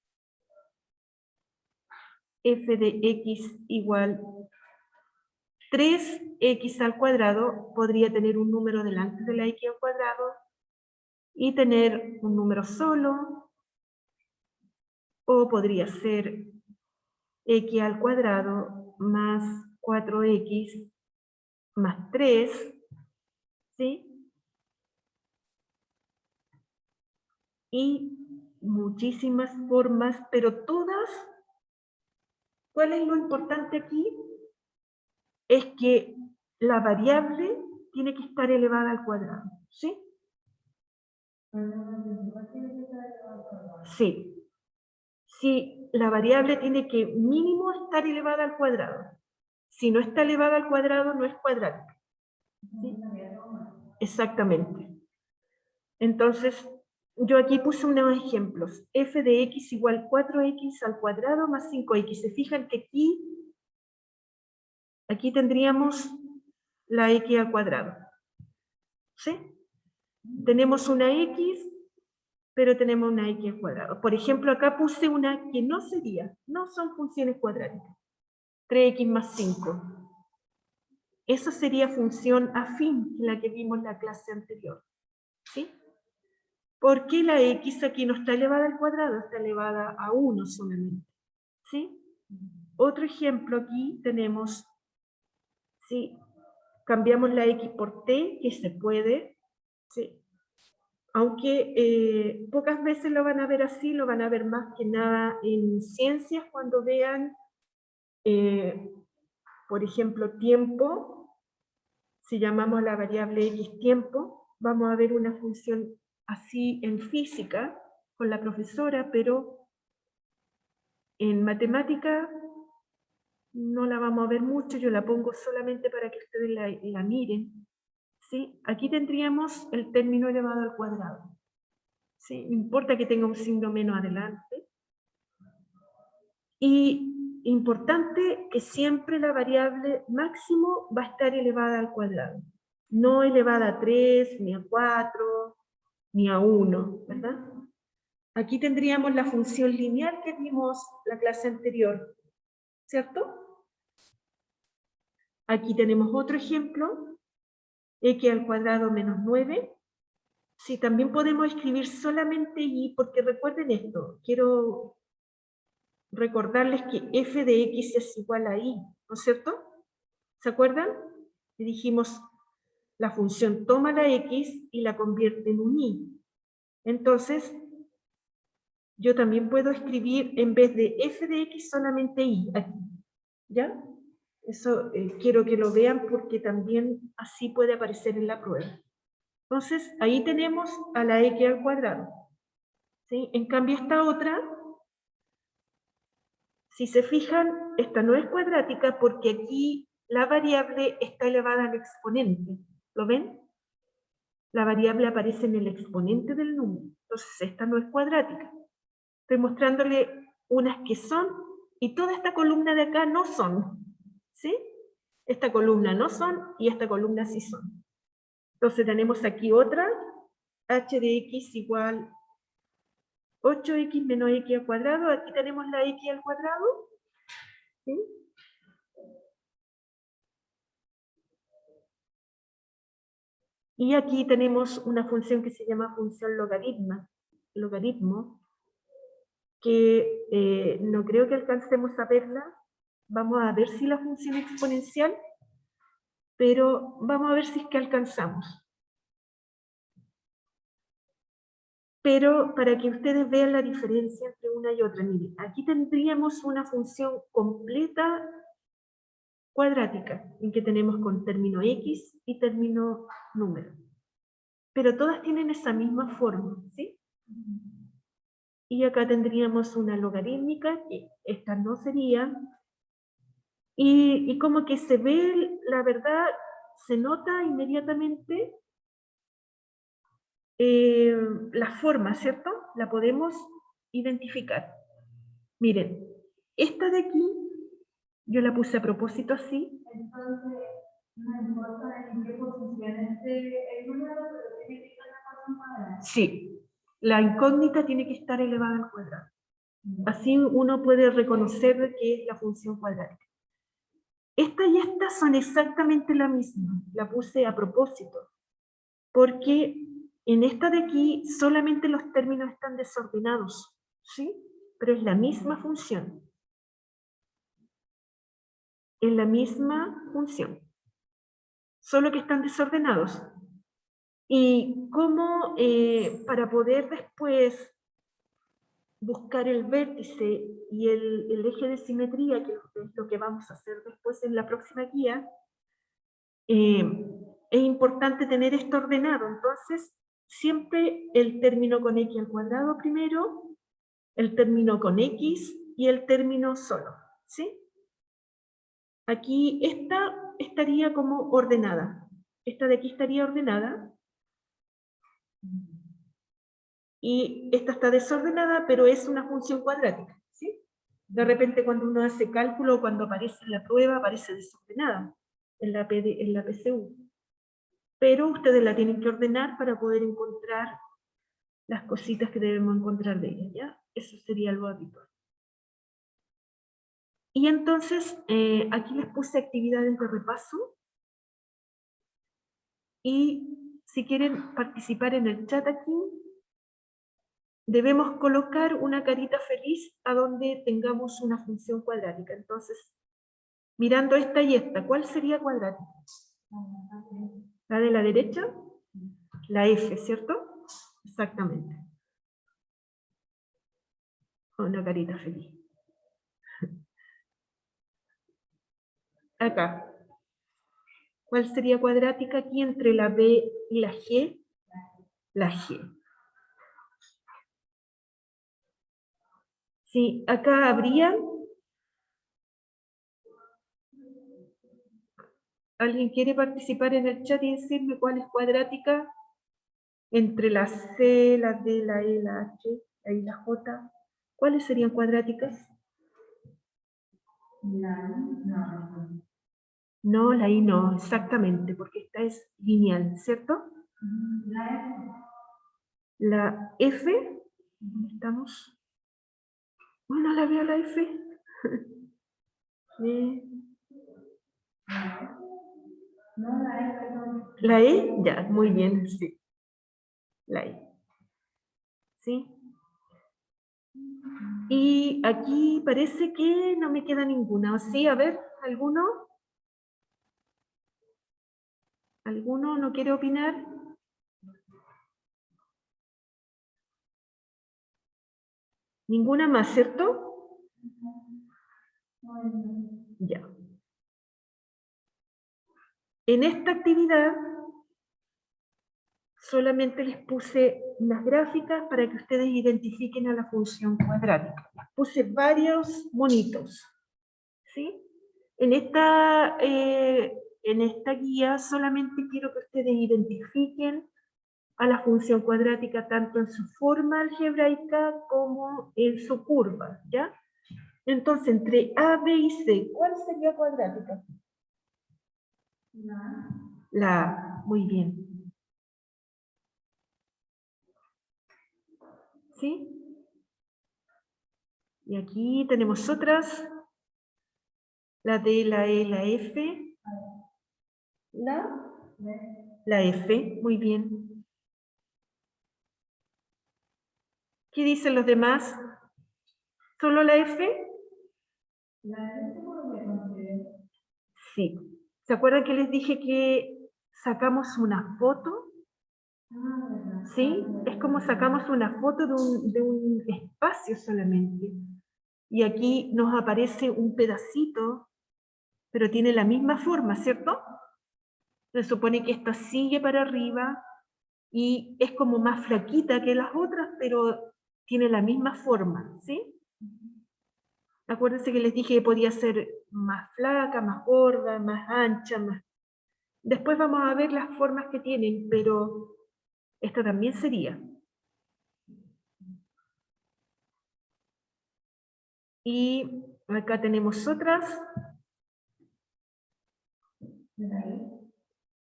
Speaker 1: F de x igual 3x al cuadrado, podría tener un número delante de la x al cuadrado y tener un número solo, o podría ser x al cuadrado más 4x más 3, ¿sí? Y muchísimas formas, pero todas, ¿cuál es lo importante aquí? Es que la variable tiene que estar elevada al cuadrado, ¿sí? Sí. Si la variable tiene que mínimo estar elevada al cuadrado. Si no está elevada al cuadrado, no es cuadrática. ¿Sí? Exactamente. Entonces, yo aquí puse unos ejemplos. F de x igual 4x al cuadrado más 5x. Se fijan que aquí tendríamos la x al cuadrado. ¿Sí? Tenemos una x, pero tenemos una x al cuadrado. Por ejemplo, acá puse una que no sería, no son funciones cuadráticas. 3x más 5. Esa sería función afín, la que vimos en la clase anterior. ¿Sí? ¿Por qué la x aquí no está elevada al cuadrado? Está elevada a 1 solamente. ¿Sí? Otro ejemplo aquí tenemos, ¿sí? Cambiamos la x por t, que se puede, ¿sí? Aunque pocas veces lo van a ver así, lo van a ver más que nada en ciencias cuando vean, por ejemplo, tiempo. Si llamamos a la variable x tiempo, vamos a ver una función así en física con la profesora, pero en matemática no la vamos a ver mucho, yo la pongo solamente para que ustedes la miren, ¿sí? Aquí tendríamos el término elevado al cuadrado. ¿Sí? No importa que tenga un signo menos adelante. Y importante que siempre la variable máximo va a estar elevada al cuadrado. No elevada a 3, ni a 4, ni a 1, ¿verdad? Aquí tendríamos la función lineal que vimos la clase anterior, ¿cierto? Aquí tenemos otro ejemplo, x al cuadrado menos 9. Sí, también podemos escribir solamente y, porque recuerden esto, quiero recordarles que f de x es igual a y, ¿no es cierto? ¿Se acuerdan? Y dijimos, la función toma la x y la convierte en un y. Entonces, yo también puedo escribir en vez de f de x solamente y aquí, ¿ya? Eso quiero que lo vean porque también así puede aparecer en la prueba. Entonces, ahí tenemos a la x al cuadrado. ¿Sí? En cambio, esta otra, si se fijan, esta no es cuadrática porque aquí la variable está elevada al exponente. ¿Lo ven? La variable aparece en el exponente del número. Entonces, esta no es cuadrática. Estoy mostrándole unas que son, y toda esta columna de acá no son. ¿Sí? Esta columna no son, y esta columna sí son. Entonces tenemos aquí otra, h de x igual 8x menos x al cuadrado. Aquí tenemos la x al cuadrado. ¿Sí? Y aquí tenemos una función que se llama función logaritmo, que no creo que alcancemos a verla. Vamos a ver si la función exponencial, pero vamos a ver si es que alcanzamos. Pero para que ustedes vean la diferencia entre una y otra, miren, aquí tendríamos una función completa cuadrática, en que tenemos con término x y término número. Pero todas tienen esa misma forma, ¿sí? Y acá tendríamos una logarítmica, que esta no sería, y como que se ve, la verdad, se nota inmediatamente la forma, ¿cierto? La podemos identificar. Miren, esta de aquí, yo la puse a propósito así. Entonces, no importa en qué posición esté el número, pero tiene que estar la forma cuadrada. Sí, la incógnita tiene que estar elevada al cuadrado. Así uno puede reconocer que es la función cuadrática. Esta y esta son exactamente la misma, la puse a propósito, porque en esta de aquí solamente los términos están desordenados, ¿sí? Pero es la misma función. Es la misma función, solo que están desordenados. Y cómo para poder después buscar el vértice y el eje de simetría, que es lo que vamos a hacer después en la próxima guía, es importante tener esto ordenado. Entonces, siempre el término con x al cuadrado primero, el término con x y el término solo, ¿sí? Aquí esta estaría como ordenada. Esta de aquí estaría ordenada. Y esta está desordenada, pero es una función cuadrática, ¿sí? De repente cuando uno hace cálculo, cuando aparece en la prueba, aparece desordenada en la PSU. Pero ustedes la tienen que ordenar para poder encontrar las cositas que debemos encontrar de ella, ¿ya? Eso sería algo habitual. Y entonces, aquí les puse actividades de repaso. Y si quieren participar en el chat aquí, debemos colocar una carita feliz a donde tengamos una función cuadrática. Entonces, mirando esta y esta, ¿cuál sería cuadrática? ¿La de la derecha? La F, ¿cierto? Exactamente. Una carita feliz. Acá. ¿Cuál sería cuadrática aquí entre la B y la G? La G. Sí, acá ¿Alguien quiere participar en el chat y decirme cuál es cuadrática? Entre la C, la D, la E, la H, la I, la J. ¿Cuáles serían cuadráticas? No, la I no, exactamente, porque esta es lineal, ¿cierto? La F, ¿dónde estamos? No la veo la F. La E, ya, muy bien, sí. La E. ¿Sí? Y aquí parece que no me queda ninguna. ¿O sí? A ver, ¿alguno? ¿Alguno no quiere opinar? Ninguna más, ¿cierto? Ya. En esta actividad solamente les puse unas gráficas para que ustedes identifiquen a la función cuadrática. Les puse varios monitos, ¿sí? En esta guía solamente quiero que ustedes identifiquen a la función cuadrática tanto en su forma algebraica como en su curva, ¿ya? Entonces, entre A, B y C, ¿cuál sería cuadrática? La A, muy bien. ¿Sí? Y aquí tenemos otras. La D, la E, la F. La F, muy bien. ¿Qué dicen los demás? ¿Solo la F? Sí. ¿Se acuerdan que les dije que sacamos una foto? ¿Sí? Es como sacamos una foto de un espacio solamente. Y aquí nos aparece un pedacito, pero tiene la misma forma, ¿cierto? Se supone que esta sigue para arriba y es como más flaquita que las otras, pero tiene la misma forma, ¿sí? Acuérdense que les dije que podía ser más flaca, más gorda, más ancha, más... Después vamos a ver las formas que tienen, pero esta también sería. Y acá tenemos otras.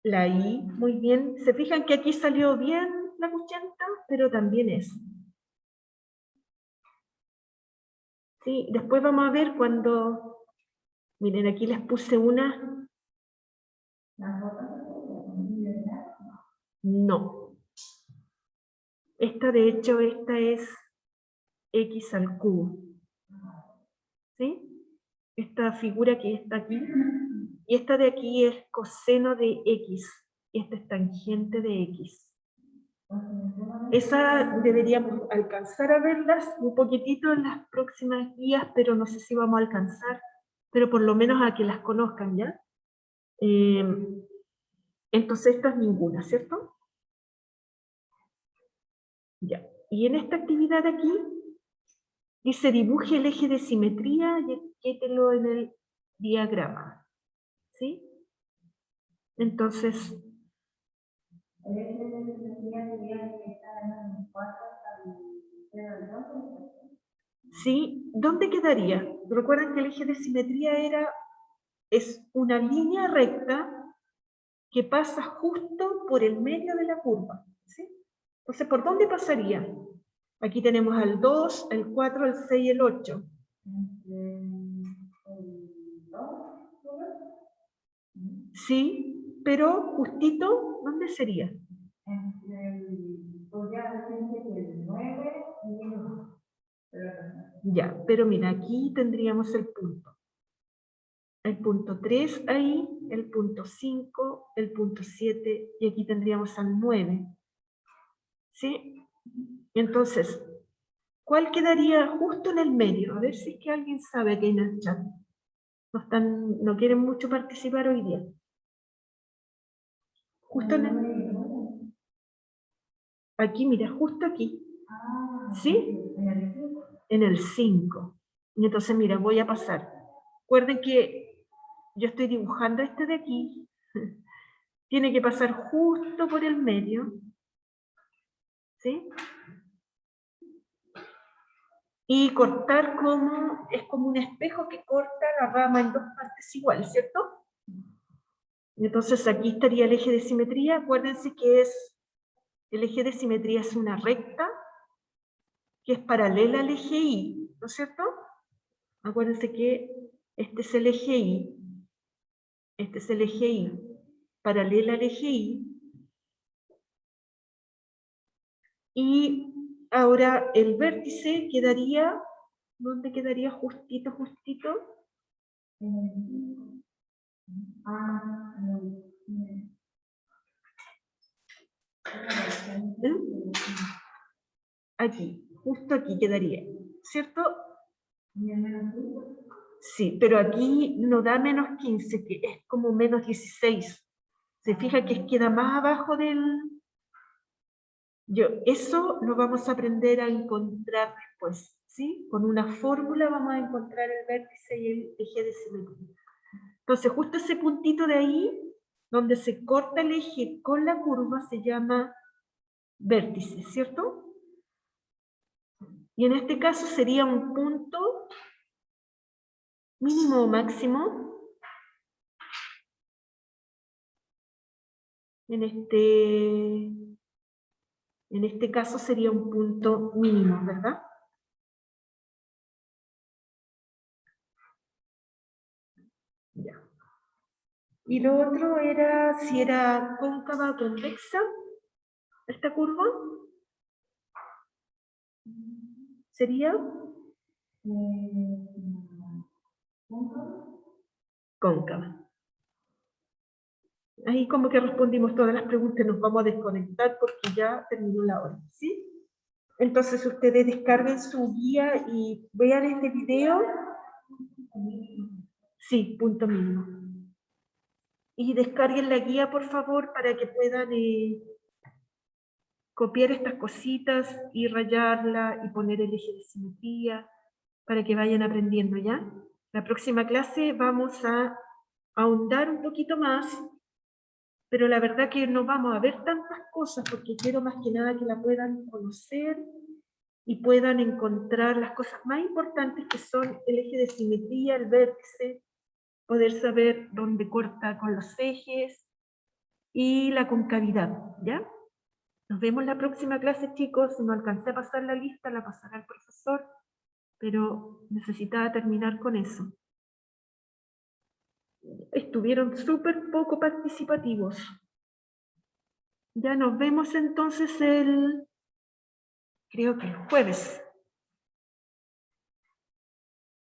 Speaker 1: La I, muy bien. ¿Se fijan que aquí salió bien la 80? Pero también es. Sí, después vamos a ver cuando... Miren, aquí les puse una. No. Esta, de hecho, esta es x al cubo. ¿Sí? Esta figura que está aquí. Y esta de aquí es coseno de x. Y esta es tangente de x. Esa deberíamos alcanzar a verlas un poquitito en las próximas guías, pero no sé si vamos a alcanzar, pero por lo menos a que las conozcan, ¿ya? Entonces esta es ninguna, ¿cierto? Ya. Y en esta actividad aquí, dice dibuje el eje de simetría y etiquételo en el diagrama, ¿sí? Entonces... ¿Sí? ¿Dónde quedaría? Recuerden que el eje de simetría es una línea recta que pasa justo por el medio de la curva, ¿sí? Entonces, ¿por dónde pasaría? Aquí tenemos al 2, el 4, el 6 y el 8. Sí, pero justito, ¿dónde sería? Ya, pero mira, aquí tendríamos el punto. El punto 3 ahí, el punto 5, el punto 7, y aquí tendríamos al 9. ¿Sí? Entonces, ¿cuál quedaría justo en el medio? A ver si es que alguien sabe que hay en el chat. No quieren mucho participar hoy día. Justo en el... Aquí, mira, justo aquí. ¿Sí? En el 5. Y entonces, mira, voy a pasar. Recuerden que yo estoy dibujando este de aquí, Tiene que pasar justo por el medio. ¿Sí? Y cortar es como un espejo que corta la rama en dos partes iguales, ¿cierto? Entonces aquí estaría el eje de simetría. Acuérdense que el eje de simetría es una recta que es paralela al eje Y, ¿no es cierto? Acuérdense que este es el eje Y, este es el eje Y, paralela al eje Y. Y ahora el vértice quedaría, ¿dónde quedaría? Justito, justito. Aquí, justo aquí quedaría, ¿cierto? Sí, pero aquí no da menos 15, que es como menos 16. Se fija que queda más abajo del... Eso lo vamos a aprender a encontrar después, ¿sí? Con una fórmula vamos a encontrar el vértice y el eje de simetría. Entonces, justo ese puntito de ahí, donde se corta el eje con la curva, se llama vértice, ¿cierto? Y en este caso sería un punto mínimo o máximo. En este caso sería un punto mínimo, ¿verdad? Ya. Y lo otro era si era cóncava o convexa esta curva. ¿Sería? Cóncava. Ahí como que respondimos todas las preguntas, nos vamos a desconectar porque ya terminó la hora, ¿sí? Entonces ustedes descarguen su guía y vean este video. Sí, punto mínimo. Y descarguen la guía, por favor, para que puedan copiar estas cositas y rayarla y poner el eje de simetría para que vayan aprendiendo, ¿ya? La próxima clase vamos a ahondar un poquito más, pero la verdad que no vamos a ver tantas cosas porque quiero más que nada que la puedan conocer y puedan encontrar las cosas más importantes que son el eje de simetría, el vértice, poder saber dónde corta con los ejes y la concavidad, ¿ya? Nos vemos la próxima clase, chicos. Si no alcancé a pasar la lista, la pasará el profesor, pero necesitaba terminar con eso. Estuvieron súper poco participativos. Ya nos vemos entonces creo que el jueves.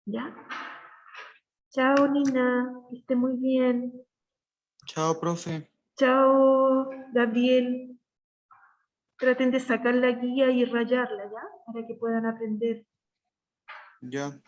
Speaker 1: ¿Ya? Chao, Nina, que esté muy bien.
Speaker 4: Chao, profe.
Speaker 1: Chao, Gabriel. Traten de sacar la guía y rayarla, ¿ya? Para que puedan aprender.
Speaker 4: Ya.